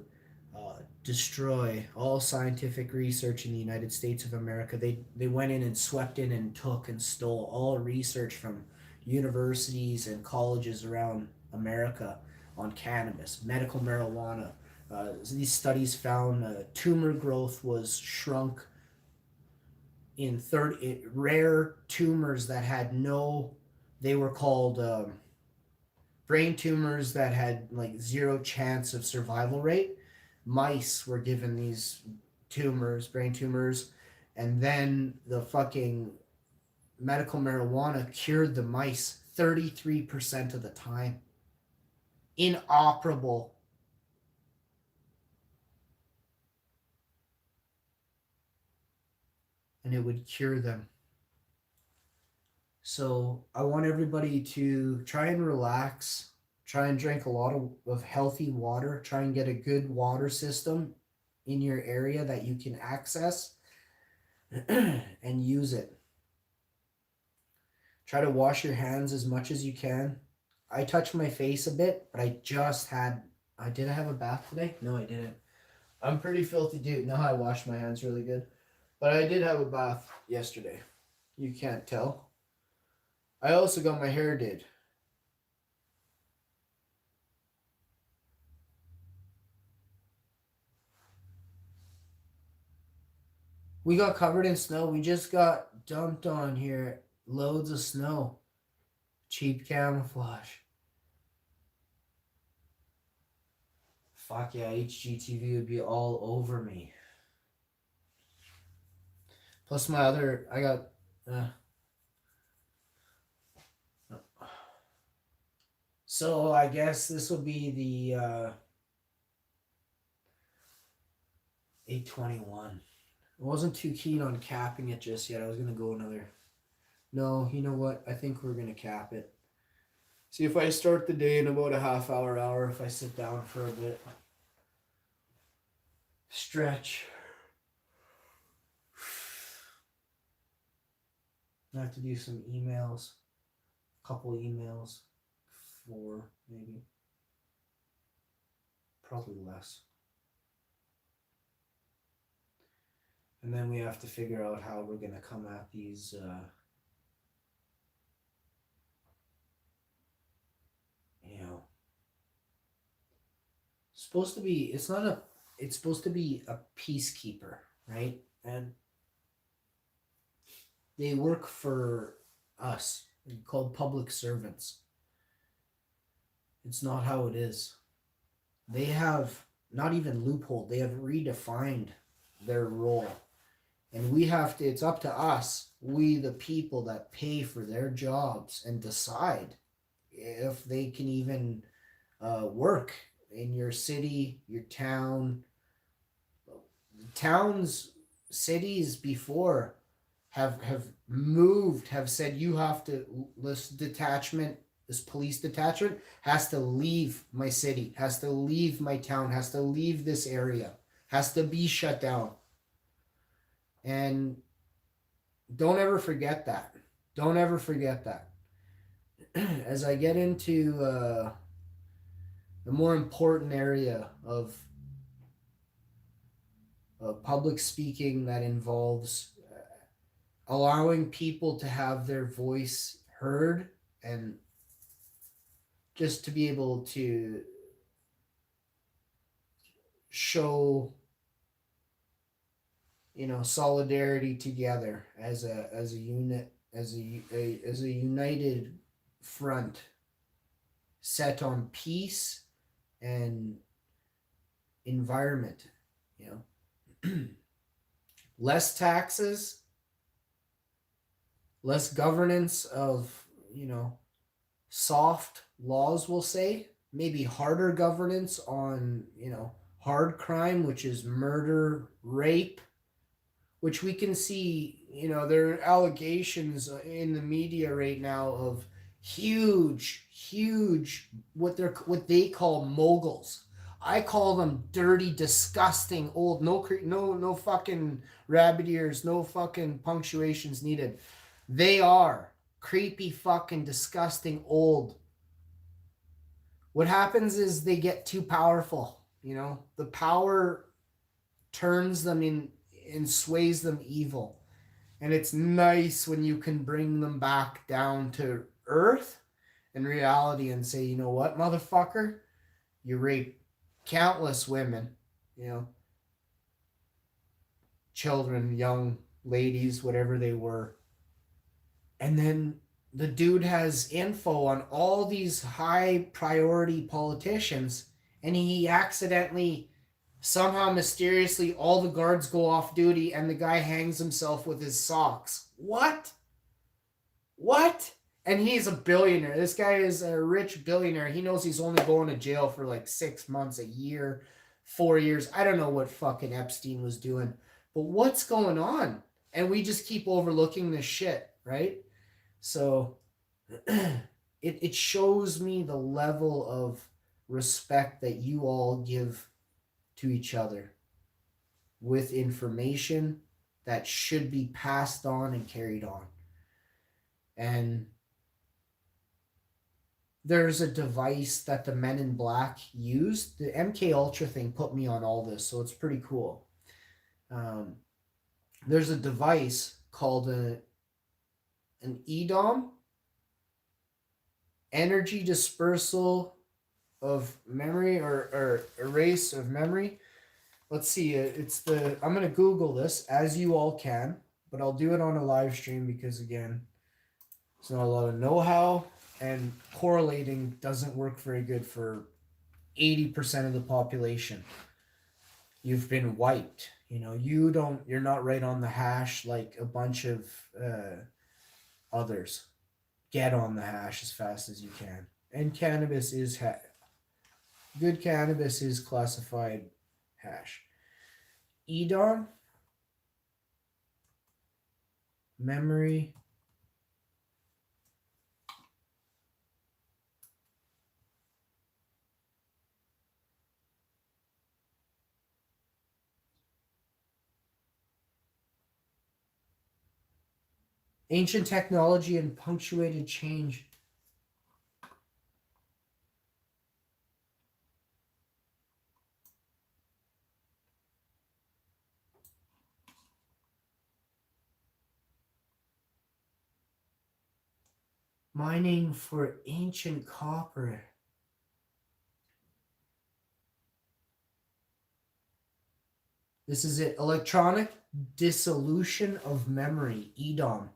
destroy all scientific research in the United States of America. They went in and swept in and took and stole all research from universities and colleges around America on cannabis, medical marijuana. These studies found tumor growth was shrunk in rare tumors that had they were called brain tumors that had like zero chance of survival rate. Mice were given these brain tumors, and then the fucking medical marijuana cured the mice 33% of the time. Inoperable. And it would cure them. So I want everybody to try and relax, try and drink a lot of healthy water, try and get a good water system in your area that you can access and use it. Try to wash your hands as much as you can. I touched my face a bit, but did I have a bath today? No, I didn't. I'm pretty filthy dude. Now I wash my hands really good. But I did have a bath yesterday. You can't tell. I also got my hair did. We got covered in snow. We just got dumped on here. Loads of snow. Cheap camouflage. Fuck yeah, HGTV would be all over me. Plus I got... So I guess this will be the 821. I wasn't too keen on capping it just yet. I was going to go another... No, you know what? I think we're going to cap it. See if I start the day in about a half hour, if I sit down for a bit. Stretch. I have to do some emails. A couple emails. 4, maybe. Probably less. And then we have to figure out how we're going to come at these it's supposed to be a peacekeeper, right? And they work for us. They're called public servants. It's not how it is. They have not even loophole. They have redefined their role. And we have to, it's up to us, we the people that pay for their jobs, and decide if they can even work in your city, your town. Towns, cities before have moved, have said you have to, this detachment, this police detachment has to leave my city, has to leave my town, has to leave this area, has to be shut down. And don't ever forget that. Don't ever forget that. As I get into the more important area of public speaking that involves allowing people to have their voice heard, and just to be able to show, solidarity together as a unit, as a united front set on peace and environment. Less taxes, less governance of, soft laws, we'll say. Maybe harder governance on, hard crime, which is murder, rape, which we can see, there are allegations in the media right now of huge, what they call moguls. I call them dirty, disgusting, old, no fucking rabbit ears, no fucking punctuations needed. They are creepy, fucking disgusting, old. What happens is they get too powerful. The power turns them in and sways them evil. And it's nice when you can bring them back down to earth and reality and say, you know what, motherfucker? You raped countless women, children, young ladies, whatever they were. And then the dude has info on all these high priority politicians, and he accidentally, somehow mysteriously, all the guards go off duty and the guy hangs himself with his socks. What? And he's a billionaire. This guy is a rich billionaire. He knows he's only going to jail for like 6 months, a year, 4 years. I don't know what fucking Epstein was doing. But what's going on? And we just keep overlooking this shit, right? So it shows me the level of respect that you all give to each other with information that should be passed on and carried on. And there's a device that the Men in Black used. The MK Ultra thing put me on all this, so it's pretty cool. There's a device called an EDOM, energy dispersal of memory, or erase of memory. Let's see. I'm going to Google this, as you all can, but I'll do it on a live stream because, again, there's not a lot of know-how, and correlating doesn't work very good for 80% of the population. You've been wiped. You're not right on the hash like a bunch of others. Get on the hash as fast as you can. And cannabis is good cannabis is classified hash. EDOM, memory, ancient technology and punctuated change. Mining for ancient copper. This is it. Electronic dissolution of memory. EDOM.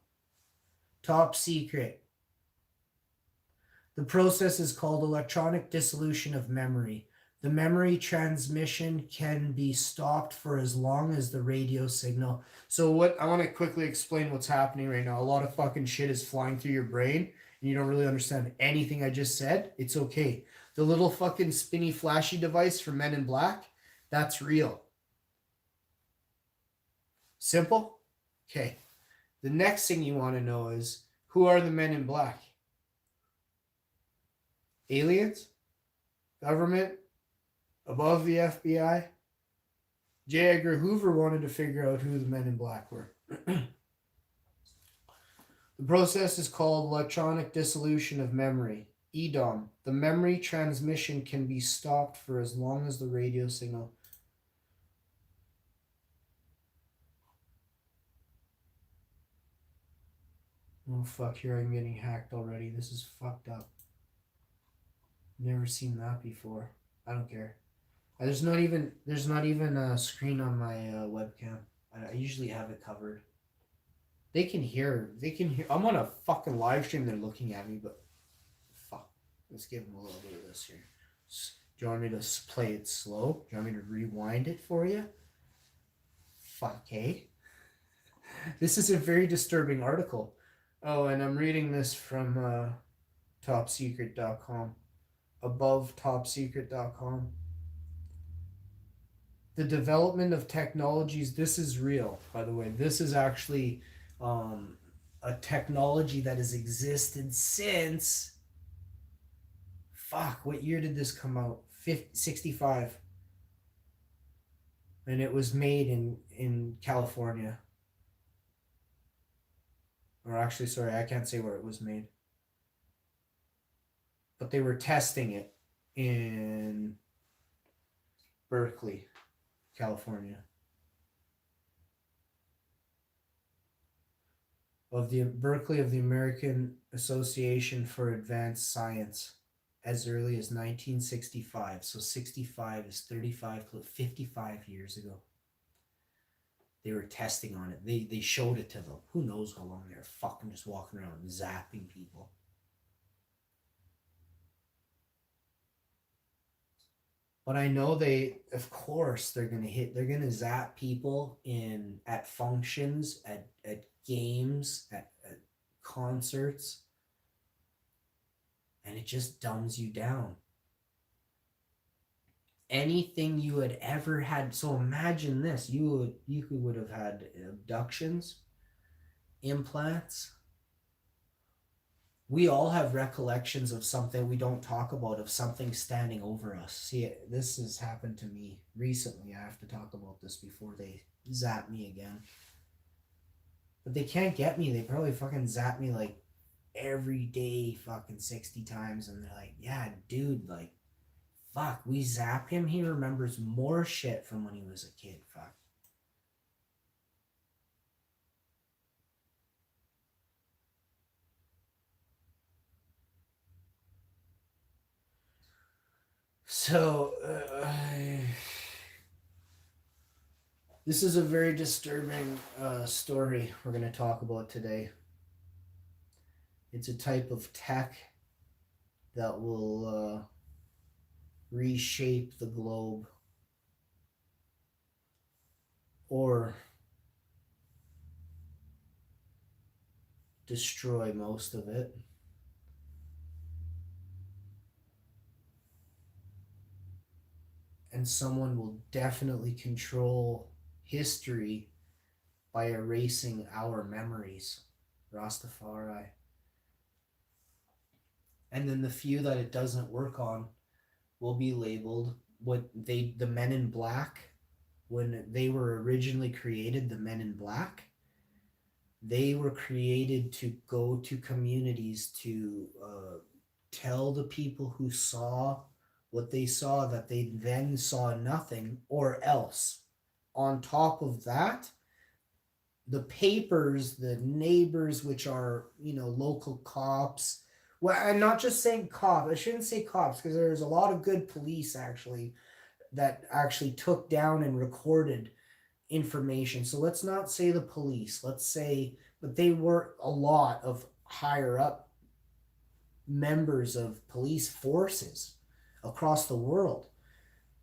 Top secret. The process is called electronic dissolution of memory. The memory transmission can be stopped for as long as the radio signal. So what I want to quickly explain what's happening right now. A lot of fucking shit is flying through your brain and you don't really understand anything I just said. It's okay. The little fucking spinny flashy device for Men in Black, that's real. Simple? Okay. The next thing you want to know is, who are the Men in Black? Aliens? Government? Above the FBI? J. Edgar Hoover wanted to figure out who the Men in Black were. The process is called electronic dissolution of memory, EDOM. The memory transmission can be stopped for as long as the radio signal. Oh fuck, here I'm getting hacked already. This is fucked up. Never seen that before. I don't care. There's not even a screen on my webcam. I usually have it covered. They can hear. I'm on a fucking live stream. They're looking at me, but fuck. Let's give them a little bit of this here. Do you want me to play it slow? Do you want me to rewind it for you? Fuck, hey. This is a very disturbing article. Oh, and I'm reading this from topsecret.com. Above topsecret.com. The development of technologies, this is real, by the way. This is actually a technology that has existed since, fuck, what year did this come out? 65. And it was made in California. Or actually, sorry, I can't say where it was made. But they were testing it in Berkeley, California. Of the Berkeley of the American Association for Advanced Science, as early as 1965. So 65 is 55 years ago. They were testing on it. They showed it to them. Who knows how long they were fucking just walking around zapping people. But I know of course, they're gonna zap people at functions, at games, at concerts, and it just dumbs you down. Anything you had ever had. So imagine this: you would have had abductions, implants. We all have recollections of something we don't talk about, of something standing over us. See, this has happened to me recently. I have to talk about this before they zap me again. But they can't get me. They probably fucking zap me like every day fucking 60 times. And they're like, yeah, dude, like, fuck, we zap him. He remembers more shit from when he was a kid. Fuck. So, this is a very disturbing story we're going to talk about today. It's a type of tech that will reshape the globe, or destroy most of it. And someone will definitely control history by erasing our memories. Rastafari. And then the few that it doesn't work on will be labeled the Men in Black. When they were originally created, the Men in Black, they were created to go to communities to tell the people who saw what they saw that they then saw nothing, or else. On top of that, the papers, the neighbors, which are, local cops. Well, I'm not just saying cops. I shouldn't say cops, because there's a lot of good police actually that actually took down and recorded information. So let's not say the police. Let's say, but they were a lot of higher up members of police forces across the world.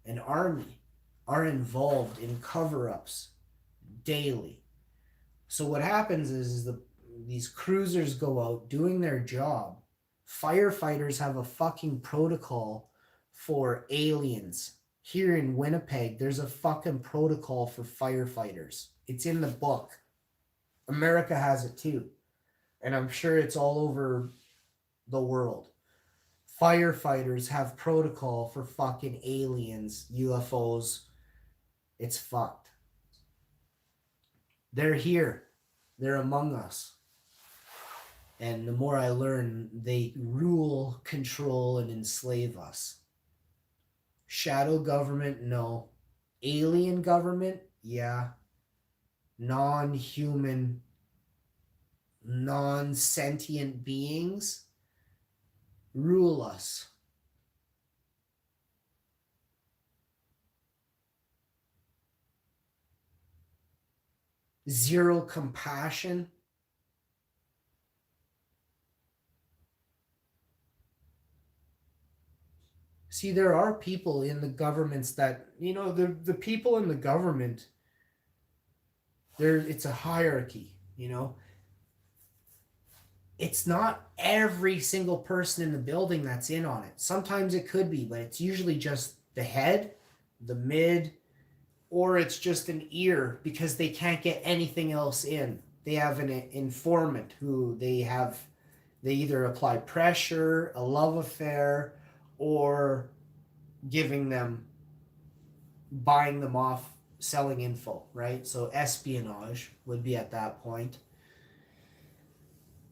and army are involved in cover-ups daily. So what happens is these cruisers go out doing their job. Firefighters have a fucking protocol for aliens. Here in Winnipeg, there's a fucking protocol for firefighters. It's in the book. America has it too. And I'm sure it's all over the world. Firefighters have protocol for fucking aliens, UFOs. It's fucked. They're here. They're among us. And the more I learn, they rule, control, and enslave us. Shadow government, no. Alien government, yeah. Non-human, non-sentient beings rule us. Zero compassion. See, there are people in the governments that, the people in the government, it's a hierarchy, It's not every single person in the building that's in on it. Sometimes it could be, but it's usually just the head, the mid, or it's just an ear because they can't get anything else in. They have an informant who they either apply pressure, a love affair, or buying them off, selling info, right? So espionage would be at that point.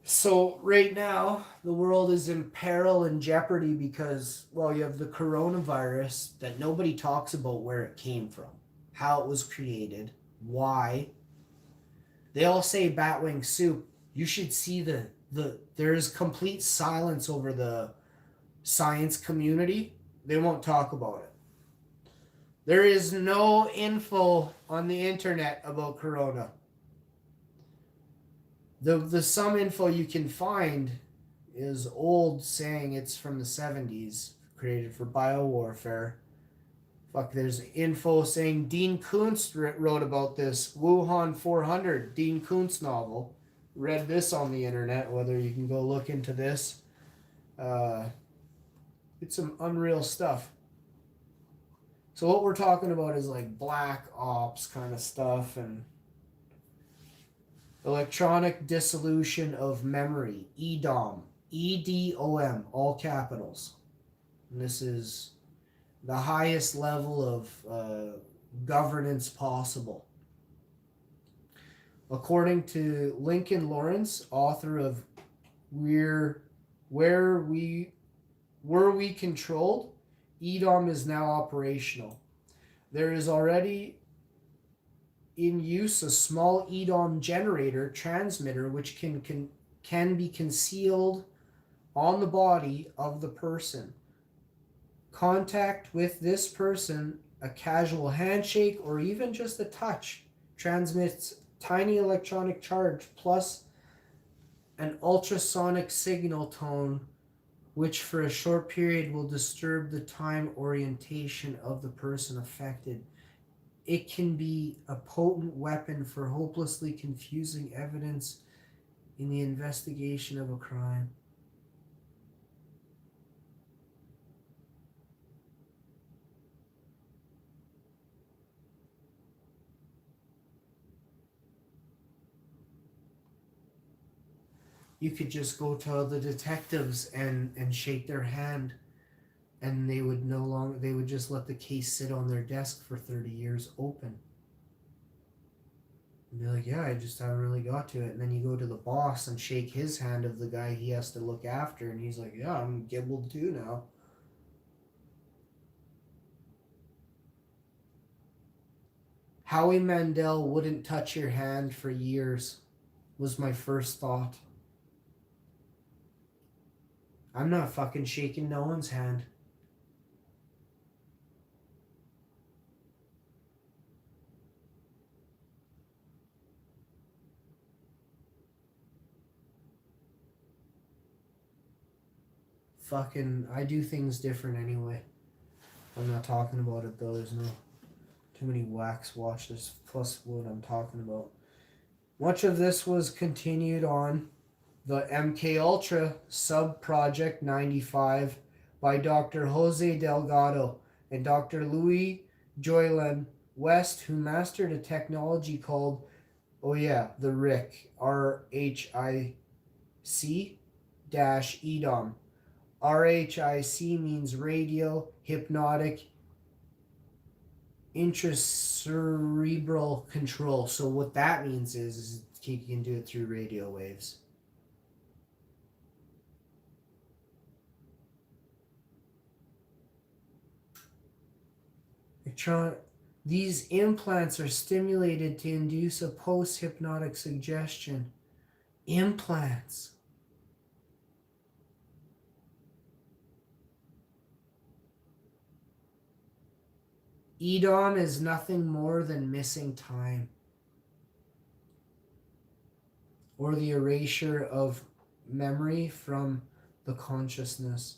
So right now, the world is in peril and jeopardy because, you have the coronavirus that nobody talks about where it came from, how it was created, why. They all say batwing soup. You should see there's complete silence over the science community. They won't talk about it. There is no info on the internet about corona. The some info you can find is old, saying it's from the 70s, created for biowarfare. There's info saying Dean Koontz wrote about this Wuhan 400, Dean Koontz novel. Read this on the internet, whether you can go look into this. It's some unreal stuff. So what we're talking about is like black ops kind of stuff and electronic dissolution of memory, EDOM, EDOM, all capitals. And this is the highest level of governance possible. According to Lincoln Lawrence, author of Were We Controlled? EDOM is now operational. There is already in use a small EDOM generator transmitter which can be concealed on the body of the person. Contact with this person, a casual handshake or even just a touch, transmits tiny electronic charge plus an ultrasonic signal tone which for a short period will disturb the time orientation of the person affected. It can be a potent weapon for hopelessly confusing evidence in the investigation of a crime. You could just go to the detectives and shake their hand, and they would just let the case sit on their desk for 30 years open. And be like, yeah, I just haven't really got to it. And then you go to the boss and shake his hand of the guy he has to look after, and he's like, yeah, I'm gibbled too now. Howie Mandel wouldn't touch your hand for years, was my first thought. I'm not fucking shaking no one's hand. I do things different anyway. I'm not talking about it though. There's no too many wax watches plus what I'm talking about. Much of this was continued on the MK Ultra Sub Project 95 by Dr. Jose Delgado and Dr. Louis Joylan West, who mastered a technology called, the RHIC dash EDOM. RHIC means radio hypnotic intracerebral control. So what that means is you can do it through radio waves. These implants are stimulated to induce a post-hypnotic suggestion. Implants. EDOM is nothing more than missing time, or the erasure of memory from the consciousness.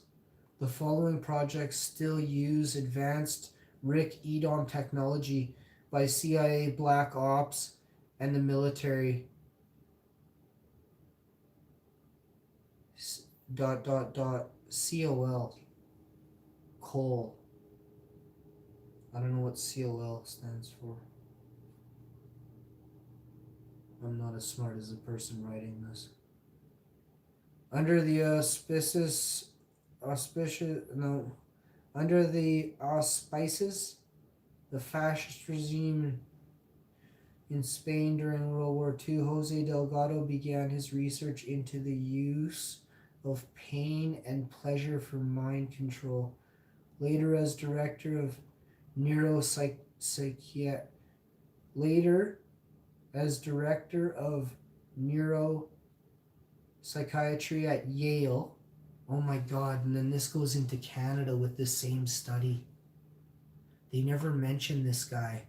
The following projects still use advanced RIC EDOM technology by CIA Black Ops and the military. COL. Cole. I don't know what COL stands for. I'm not as smart as the person writing this. Under the auspices, the fascist regime in Spain during World War II, Jose Delgado began his research into the use of pain and pleasure for mind control. Later, as director of neuropsychiatry at Yale. Oh my God, and then this goes into Canada with this same study. They never mention this guy.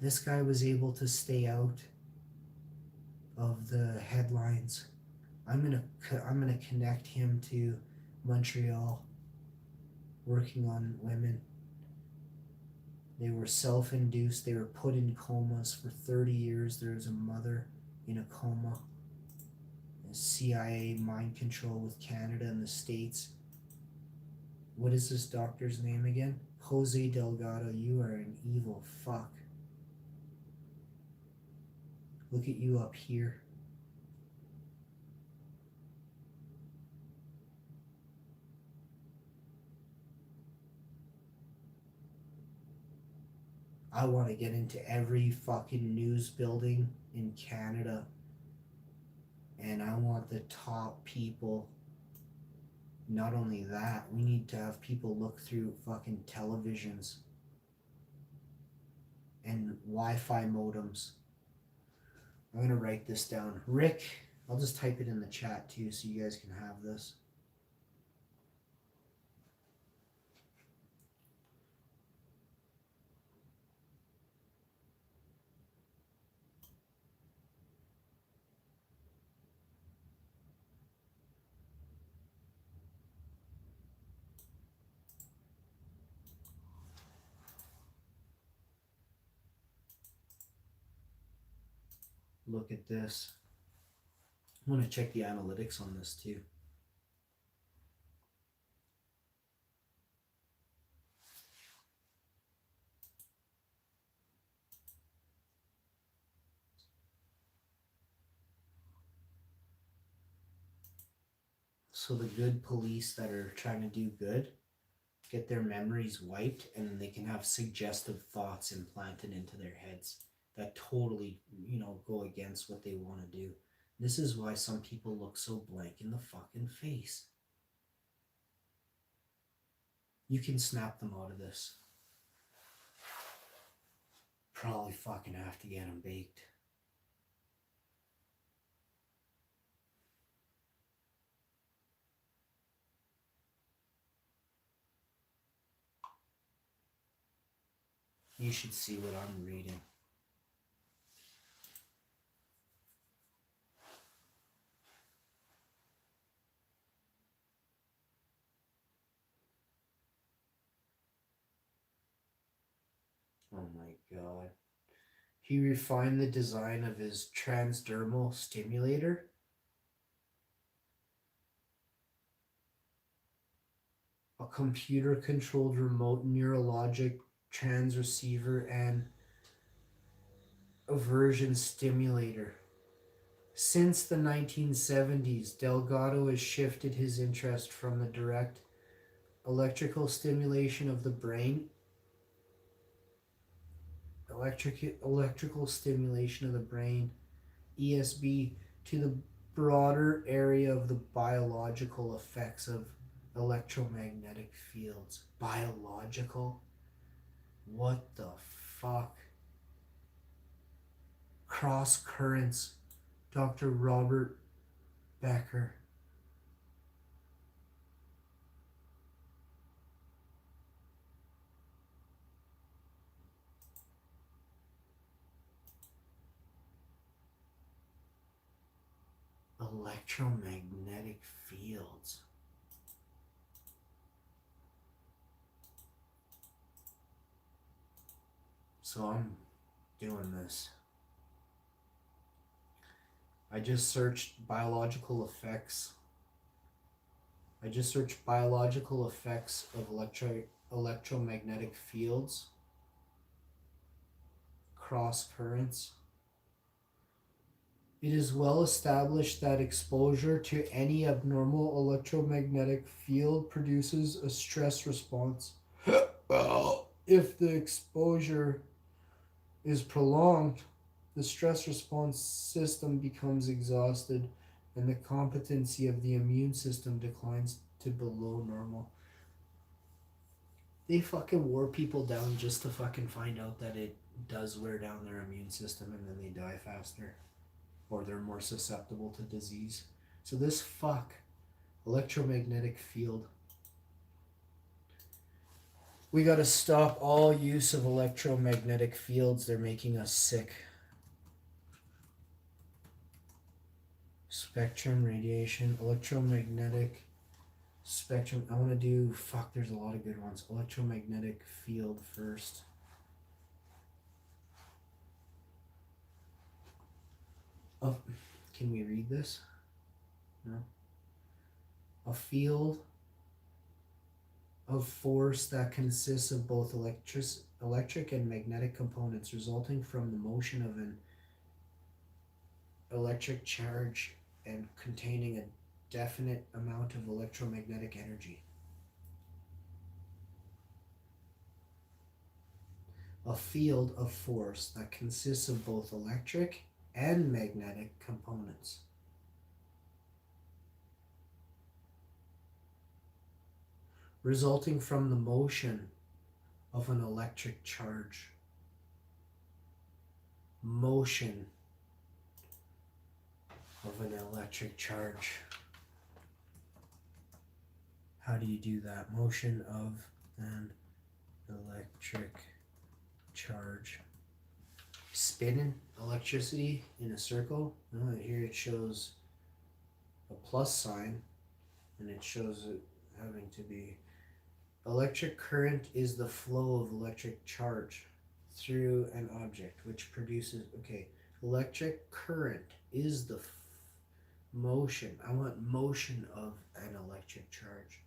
This guy was able to stay out of the headlines. I'm gonna connect him to Montreal, working on women. They were self-induced. They were put in comas for 30 years. There was a mother in a coma. CIA mind control with Canada and the States. What is this doctor's name again? Jose Delgado. You are an evil fuck. Look at you up here. I want to get into every fucking news building in Canada, and I want the top people. Not only that, we need to have people look through fucking televisions and Wi-Fi modems. I'm gonna write this down. Rick, I'll just type it in the chat too so you guys can have this. Look at this. I want to check the analytics on this too. So the good police that are trying to do good get their memories wiped, and then they can have suggestive thoughts implanted into their heads that totally, go against what they want to do. This is why some people look so blank in the fucking face. You can snap them out of this. Probably fucking have to get them baked. You should see what I'm reading. Oh my god. He refined the design of his transdermal stimulator. A computer-controlled remote neurologic transceiver and aversion stimulator. Since the 1970s, Delgado has shifted his interest from the direct electrical stimulation of the brain, electrical stimulation of the brain, ESB, to the broader area of the biological effects of electromagnetic fields. Biological? What the fuck? Cross currents. Dr. Robert Becker. Electromagnetic fields. So I'm doing this. I just searched biological effects. I just searched biological effects of electromagnetic fields, cross currents. It is well established that exposure to any abnormal electromagnetic field produces a stress response. If the exposure is prolonged, the stress response system becomes exhausted and the competency of the immune system declines to below normal. They fucking wore people down just to fucking find out that it does wear down their immune system and then they die faster. Or they're more susceptible to disease. So this electromagnetic field. We gotta stop all use of electromagnetic fields. They're making us sick. Spectrum, radiation, electromagnetic spectrum. I want to do, there's a lot of good ones. Electromagnetic field first. Oh, can we read this? No. A field of force that consists of both electric and magnetic components resulting from the motion of an electric charge and containing a definite amount of electromagnetic energy. A field of force that consists of both electric and magnetic components. Resulting from the motion of an electric charge. Motion of an electric charge. How do you do that? Motion of an electric charge. Spinning electricity in a circle. Here it shows a plus sign and it shows it having to be. Electric current is the flow of electric charge through an object which produces, electric current is the motion. I want motion of an electric charge.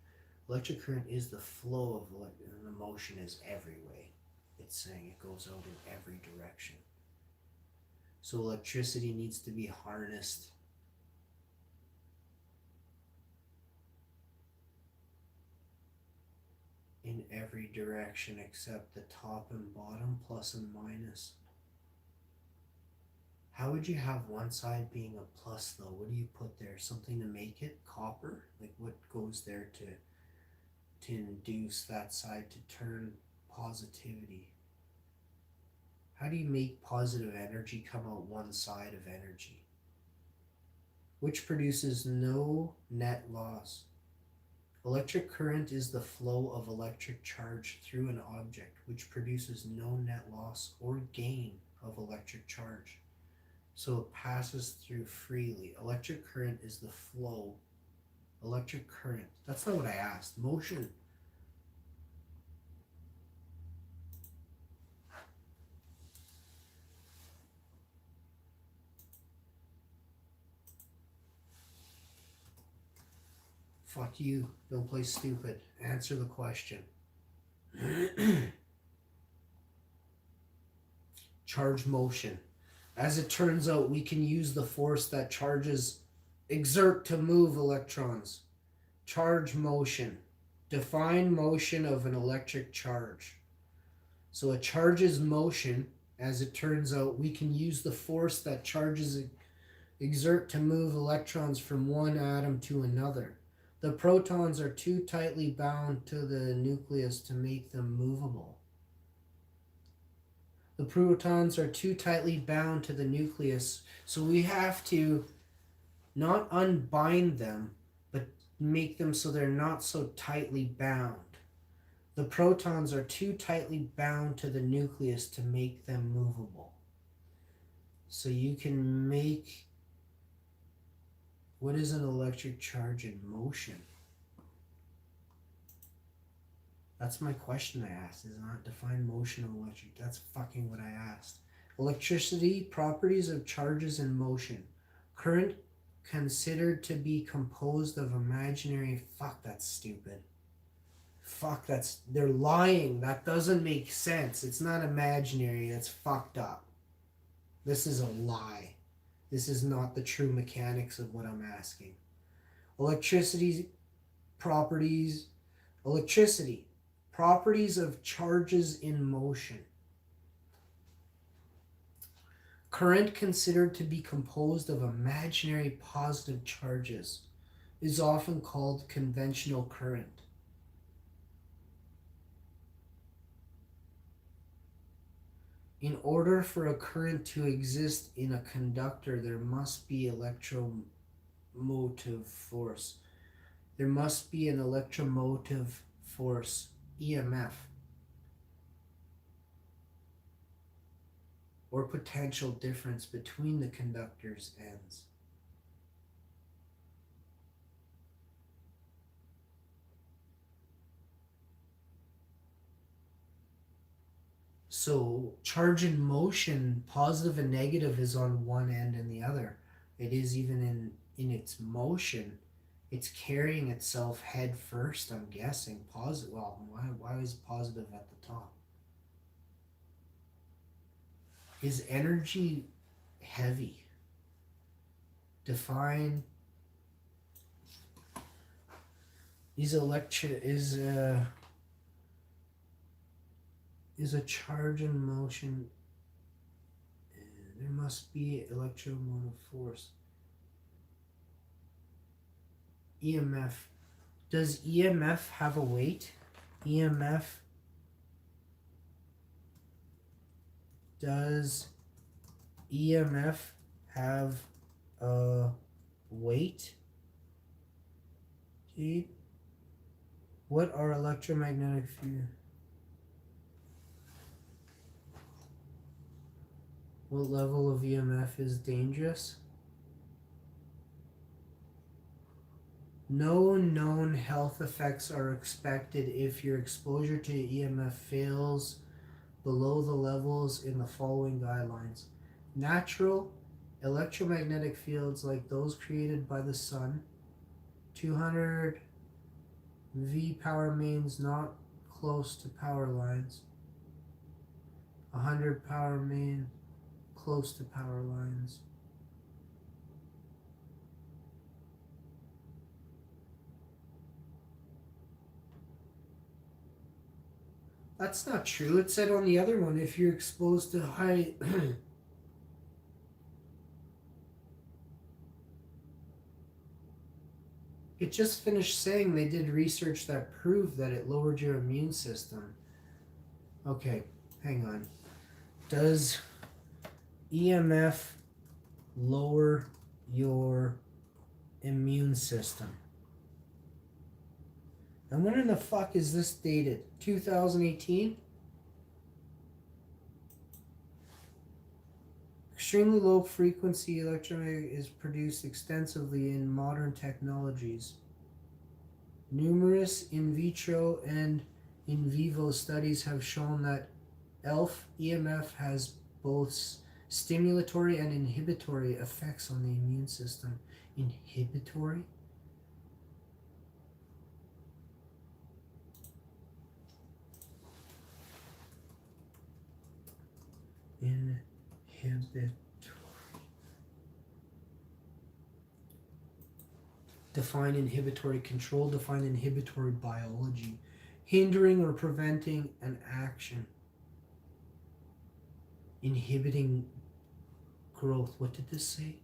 Electric current is the flow of and the motion is every way. It's saying it goes out in every direction. So electricity needs to be harnessed in every direction except the top and bottom, plus and minus. How would you have one side being a plus though? What do you put there? Something to make it? Copper? Like what goes there to induce that side to turn positivity? How do you make positive energy come out one side of energy? Which produces no net loss. Electric current is the flow of electric charge through an object, which produces no net loss or gain of electric charge. So it passes through freely. Electric current is the flow. Electric current. That's not what I asked. Motion. Fuck you. Don't play stupid. Answer the question. Charge motion. As it turns out, we can use the force that charges exert to move electrons. Charge motion. Define motion of an electric charge. So a charge's motion, as it turns out, we can use the force that charges exert to move electrons from one atom to another. The protons are too tightly bound to the nucleus to make them movable. The protons are too tightly bound to the nucleus, so we have to not unbind them, but make them so they're not so tightly bound. The protons are too tightly bound to the nucleus to make them movable. So you can make... What is an electric charge in motion? That's my question I asked. Is not define motion of electric. That's fucking what I asked. Electricity, properties of charges in motion. Current considered to be composed of imaginary... Fuck, that's stupid. Fuck, that's... They're lying. That doesn't make sense. It's not imaginary. That's fucked up. This is a lie. This is not the true mechanics of what I'm asking. Electricity, properties of charges in motion. Current considered to be composed of imaginary positive charges is often called conventional current. In order for a current to exist in a conductor, there must be electromotive force. There must be an electromotive force, EMF, or potential difference between the conductor's ends. So charge in motion, positive and negative, is on one end and the other. It is even in its motion. It's carrying itself head first, I'm guessing. Positive. Well, why is positive at the top? Is energy heavy? Define. Is a charge in motion? There must be electromotive force. EMF. Does EMF have a weight? EMF. Does EMF have a weight? Okay. What are electromagnetic fields? What level of EMF is dangerous? No known health effects are expected if your exposure to EMF fails below the levels in the following guidelines. Natural electromagnetic fields like those created by the sun, 200 V power mains not close to power lines, 100 power main close to power lines. That's not true. It said on the other one, if you're exposed to high... It just finished saying they did research that proved that it lowered your immune system. Okay, hang on. Does EMF lower your immune system? And when in the fuck is this dated? 2018? Extremely low frequency electromagnetic is produced extensively in modern technologies. Numerous in vitro and in vivo studies have shown that EMF has both stimulatory and inhibitory effects on the immune system. Inhibitory? Inhibitory. Define inhibitory control. Define inhibitory biology. Hindering or preventing an action. Inhibiting growth. What did this say?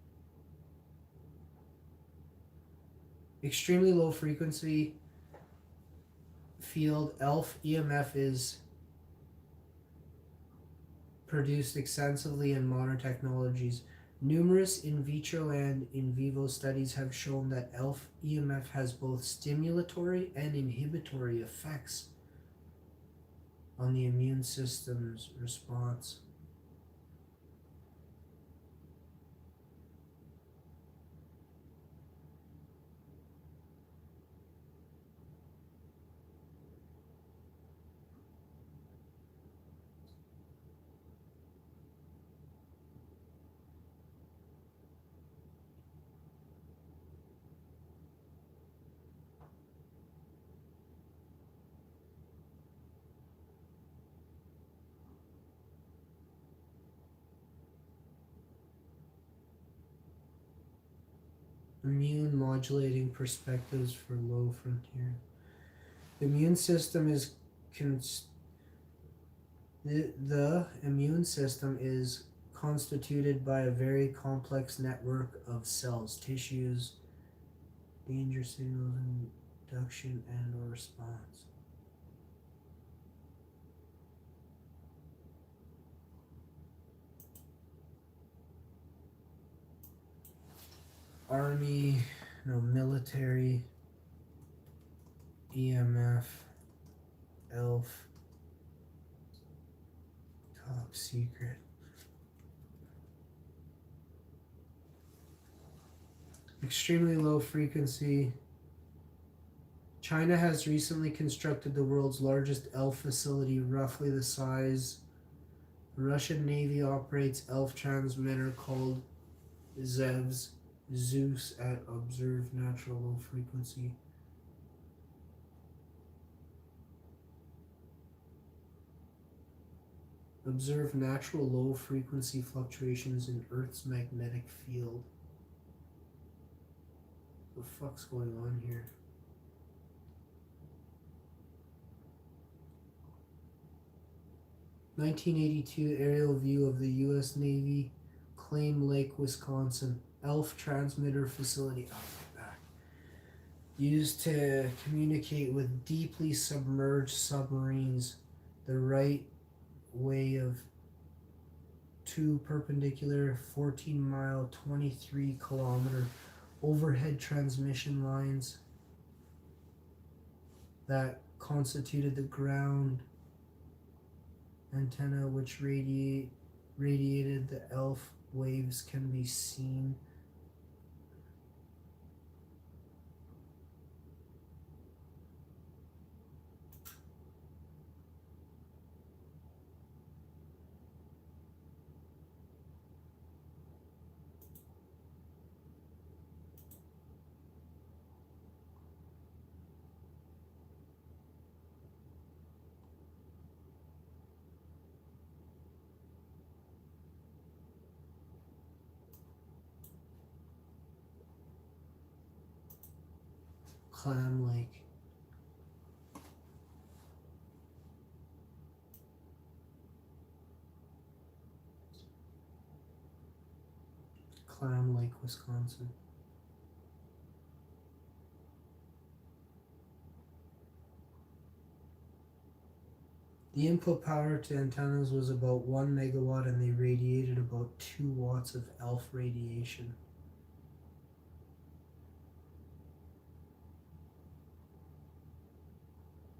Extremely low frequency field ELF EMF is produced extensively in modern technologies. Numerous in vitro and in vivo studies have shown that ELF EMF has both stimulatory and inhibitory effects on the immune system's response. Immune modulating perspectives for low frontier. The immune system is the immune system is constituted by a very complex network of cells, tissues, danger signals, induction and or response. Army, military, EMF, ELF, top secret. Extremely low frequency. China has recently constructed the world's largest ELF facility, roughly the size. The Russian Navy operates ELF transmitter called Zeus at observed natural low frequency. Observe natural low frequency fluctuations in Earth's magnetic field. What the fuck's going on here? (1982) aerial view of the U.S. Navy Claim Lake, Wisconsin. ELF transmitter facility. Oh, my back. Used to communicate with deeply submerged submarines. The right way of two perpendicular 14-mile 23-kilometer overhead transmission lines that constituted the ground antenna which radiated the ELF waves can be seen. Clam Lake. Clam Lake, Wisconsin. The input power to antennas was about 1 megawatt and they radiated about 2 watts of ELF radiation.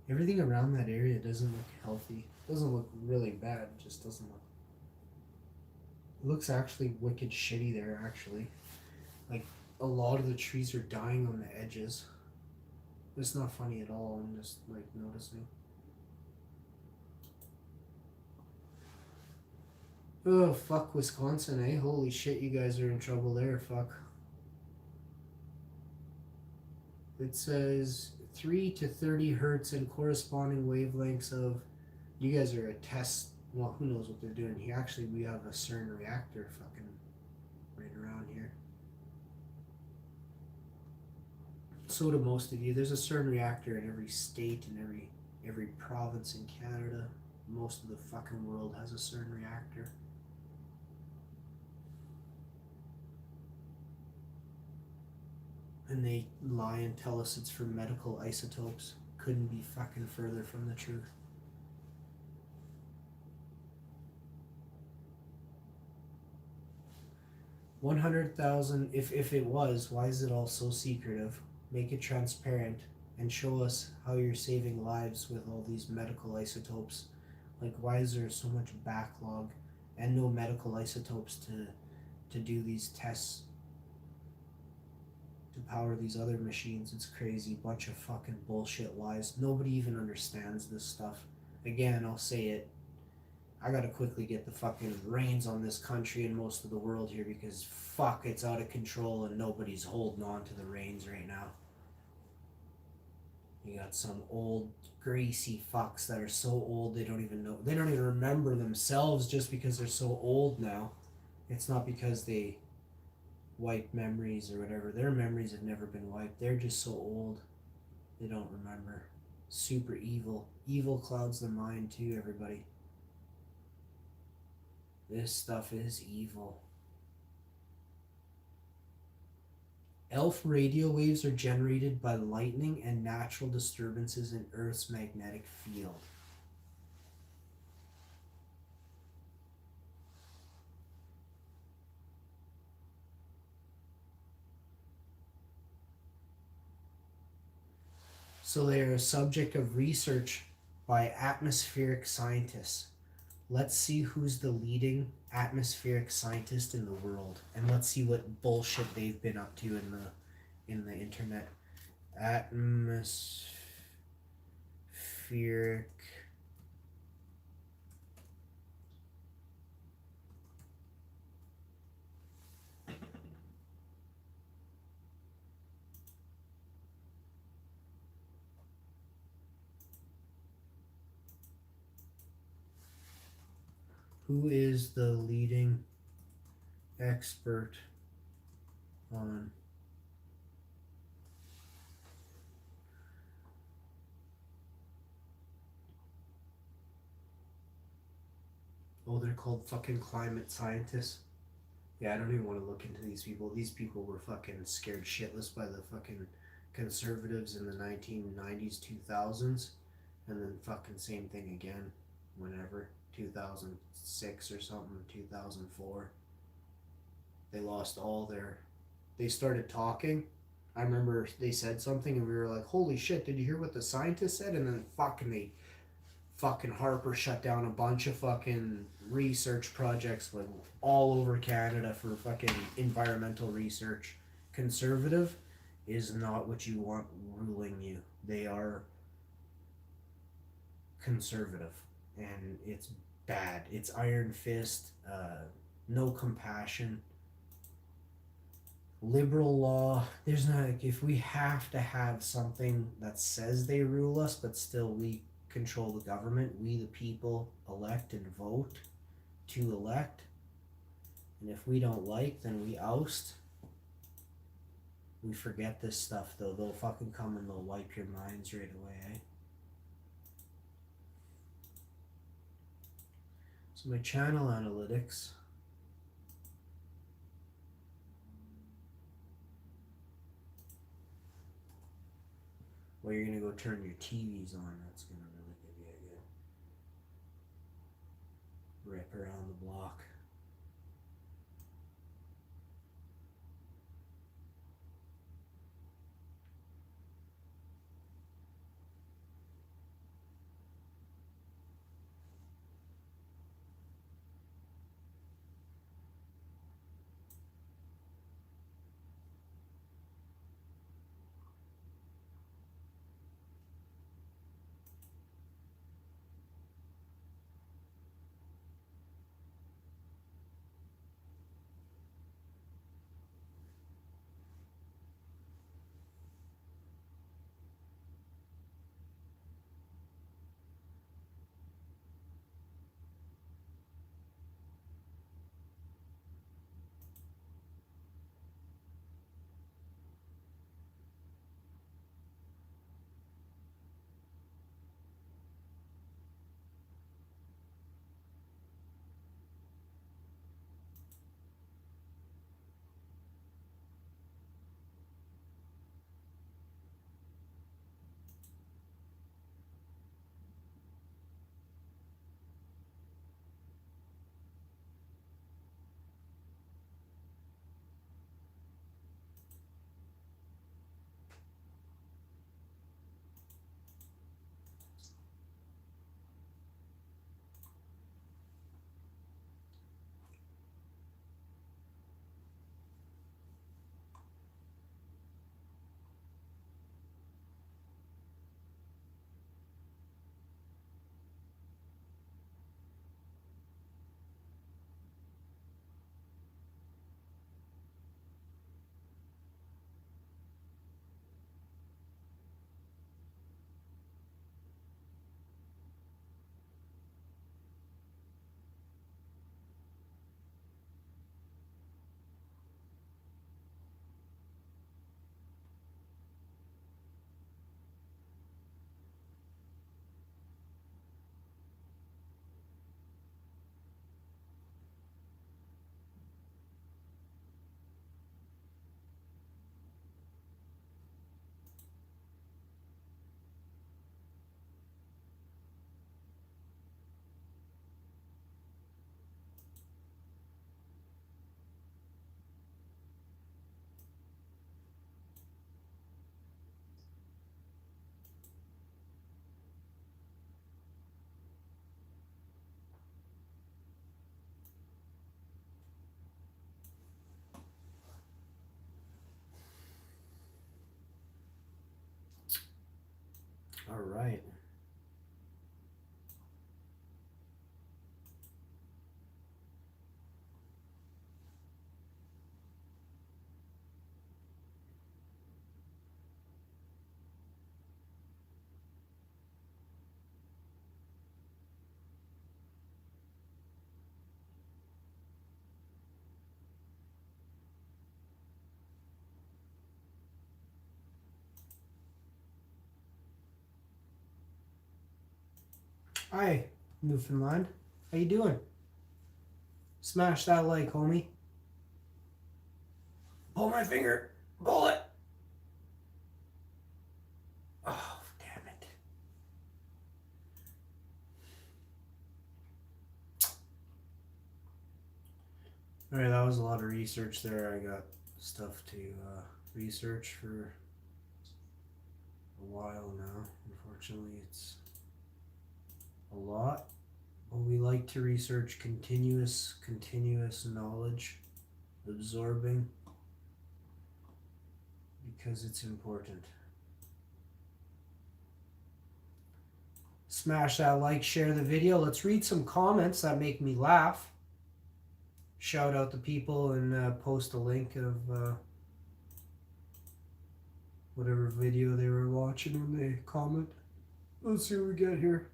Everything around that area doesn't look healthy. Doesn't look really bad, it just doesn't look. It looks actually wicked shitty there, actually. Like, a lot of the trees are dying on the edges. It's not funny at all, I'm just, like, noticing. Oh, fuck Wisconsin, eh? Holy shit, you guys are in trouble there, fuck. It says 3 to 30 hertz and corresponding wavelengths of, you guys are a test Well, who knows what they're doing? We have a CERN reactor fucking right around here. So do most of you. There's a CERN reactor in every state and every province in Canada. Most of the fucking world has a CERN reactor. And they lie and tell us it's for medical isotopes. Couldn't be fucking further from the truth. 100,000, if it was, why is it all so secretive? Make it transparent and show us how you're saving lives with all these medical isotopes. Like, why is there so much backlog and no medical isotopes to do these tests to power these other machines? It's crazy. Bunch of fucking bullshit lies. Nobody even understands this stuff. Again, I'll say it. I gotta quickly get the fucking reins on this country and most of the world here because fuck, it's out of control and nobody's holding on to the reins right now. You got some old greasy fucks that are so old they don't even remember themselves just because they're so old now. It's not because they wipe memories or whatever. Their memories have never been wiped. They're just so old they don't remember. Super evil. Evil clouds the mind too, everybody. This stuff is evil. ELF radio waves are generated by lightning and natural disturbances in Earth's magnetic field. So they are a subject of research by atmospheric scientists. Let's see who's the leading atmospheric scientist in the world, and let's see what bullshit they've been up to in the internet. Atmospheric who is the leading expert on they're called fucking climate scientists. Yeah, I don't even want to look into these people. These people were fucking scared shitless by the fucking conservatives in the 1990s, 2000s, and then fucking same thing again whenever 2006 or something, 2004. They lost all their. They started talking. I remember they said something and we were like, holy shit, did you hear what the scientist said? And then fucking Harper shut down a bunch of fucking research projects like all over Canada for fucking environmental research. Conservative is not what you want ruling you. They are conservative and it's bad. It's iron fist, no compassion. Liberal law, there's not, like, if we have to have something that says they rule us but still we control the government, we the people elect and vote to elect, and if we don't like then we oust. We forget this stuff though. They'll fucking come and they'll wipe your minds right away, eh? So my channel analytics, well, you're gonna go turn your TVs on. That's gonna really give you a good rip around the block. All right. Hi, Newfoundland. How you doing? Smash that like, homie. Pull my finger. Pull it. Oh, damn it. Alright, that was a lot of research there. I got stuff to research for a while now. Unfortunately, it's a lot. But we like to research continuous knowledge, absorbing, because it's important. Smash that like, share the video. Let's read some comments that make me laugh. Shout out the people and post a link of whatever video they were watching when they comment. Let's see what we get here.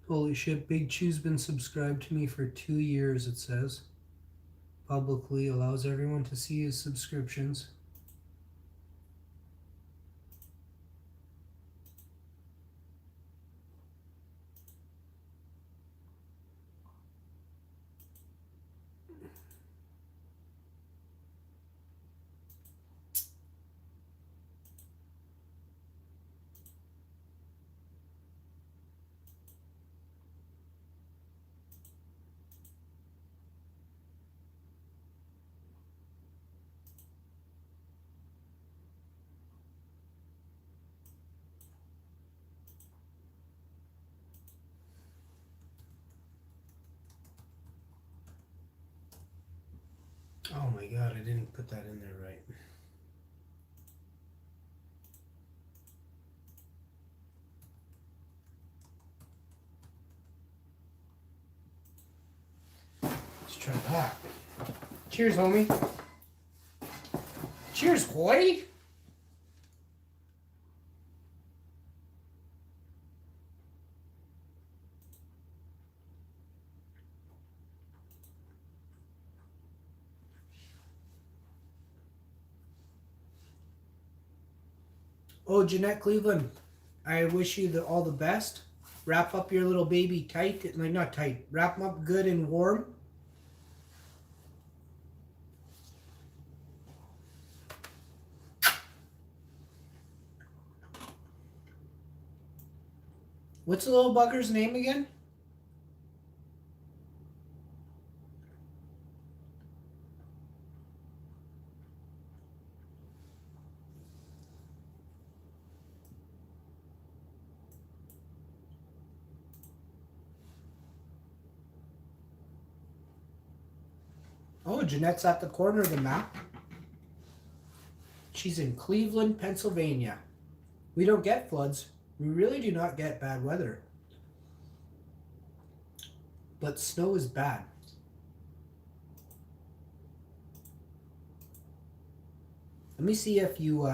Holy shit, Big Chew's been subscribed to me for 2 years, it says. Publicly allows everyone to see his subscriptions. Oh my god, I didn't put that in there right. Let's try that. Cheers, homie. Cheers, boy. Oh, Jeanette Cleveland, I wish you all the best. Wrap up your little baby tight, like not tight. Wrap them up good and warm. What's the little bugger's name again? Oh, Jeanette's at the corner of the map. She's in Cleveland, Pennsylvania. We don't get floods. We really do not get bad weather. But snow is bad. Let me see if you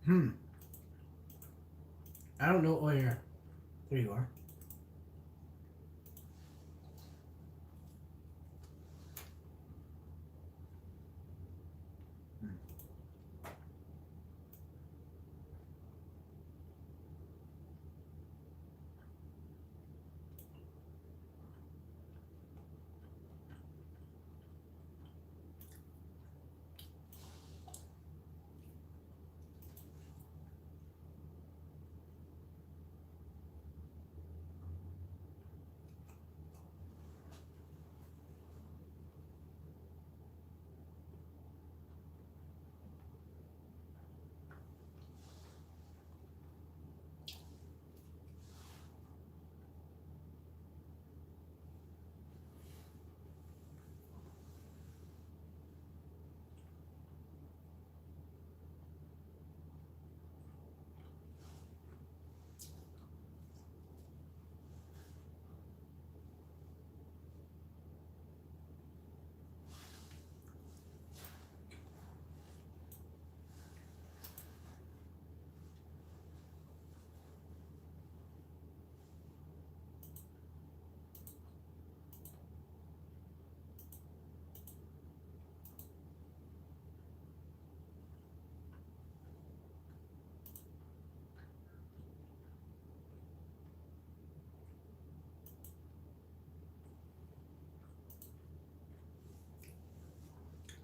I don't know. Oh, here. There you are.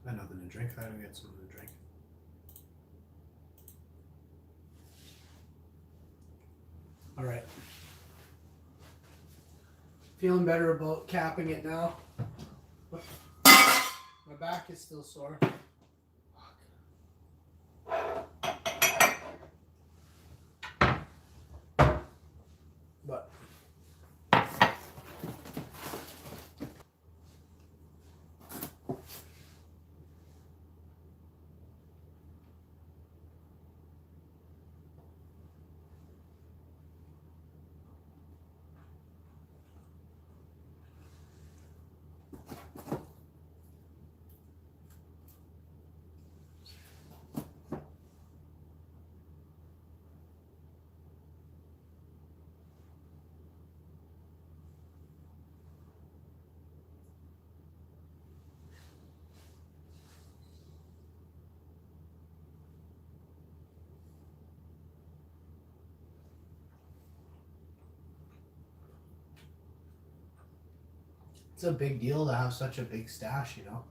I got nothing to drink. I gotta get something to drink. All right. Feeling better about capping it now. My back is still sore. But it's a big deal to have such a big stash, you know.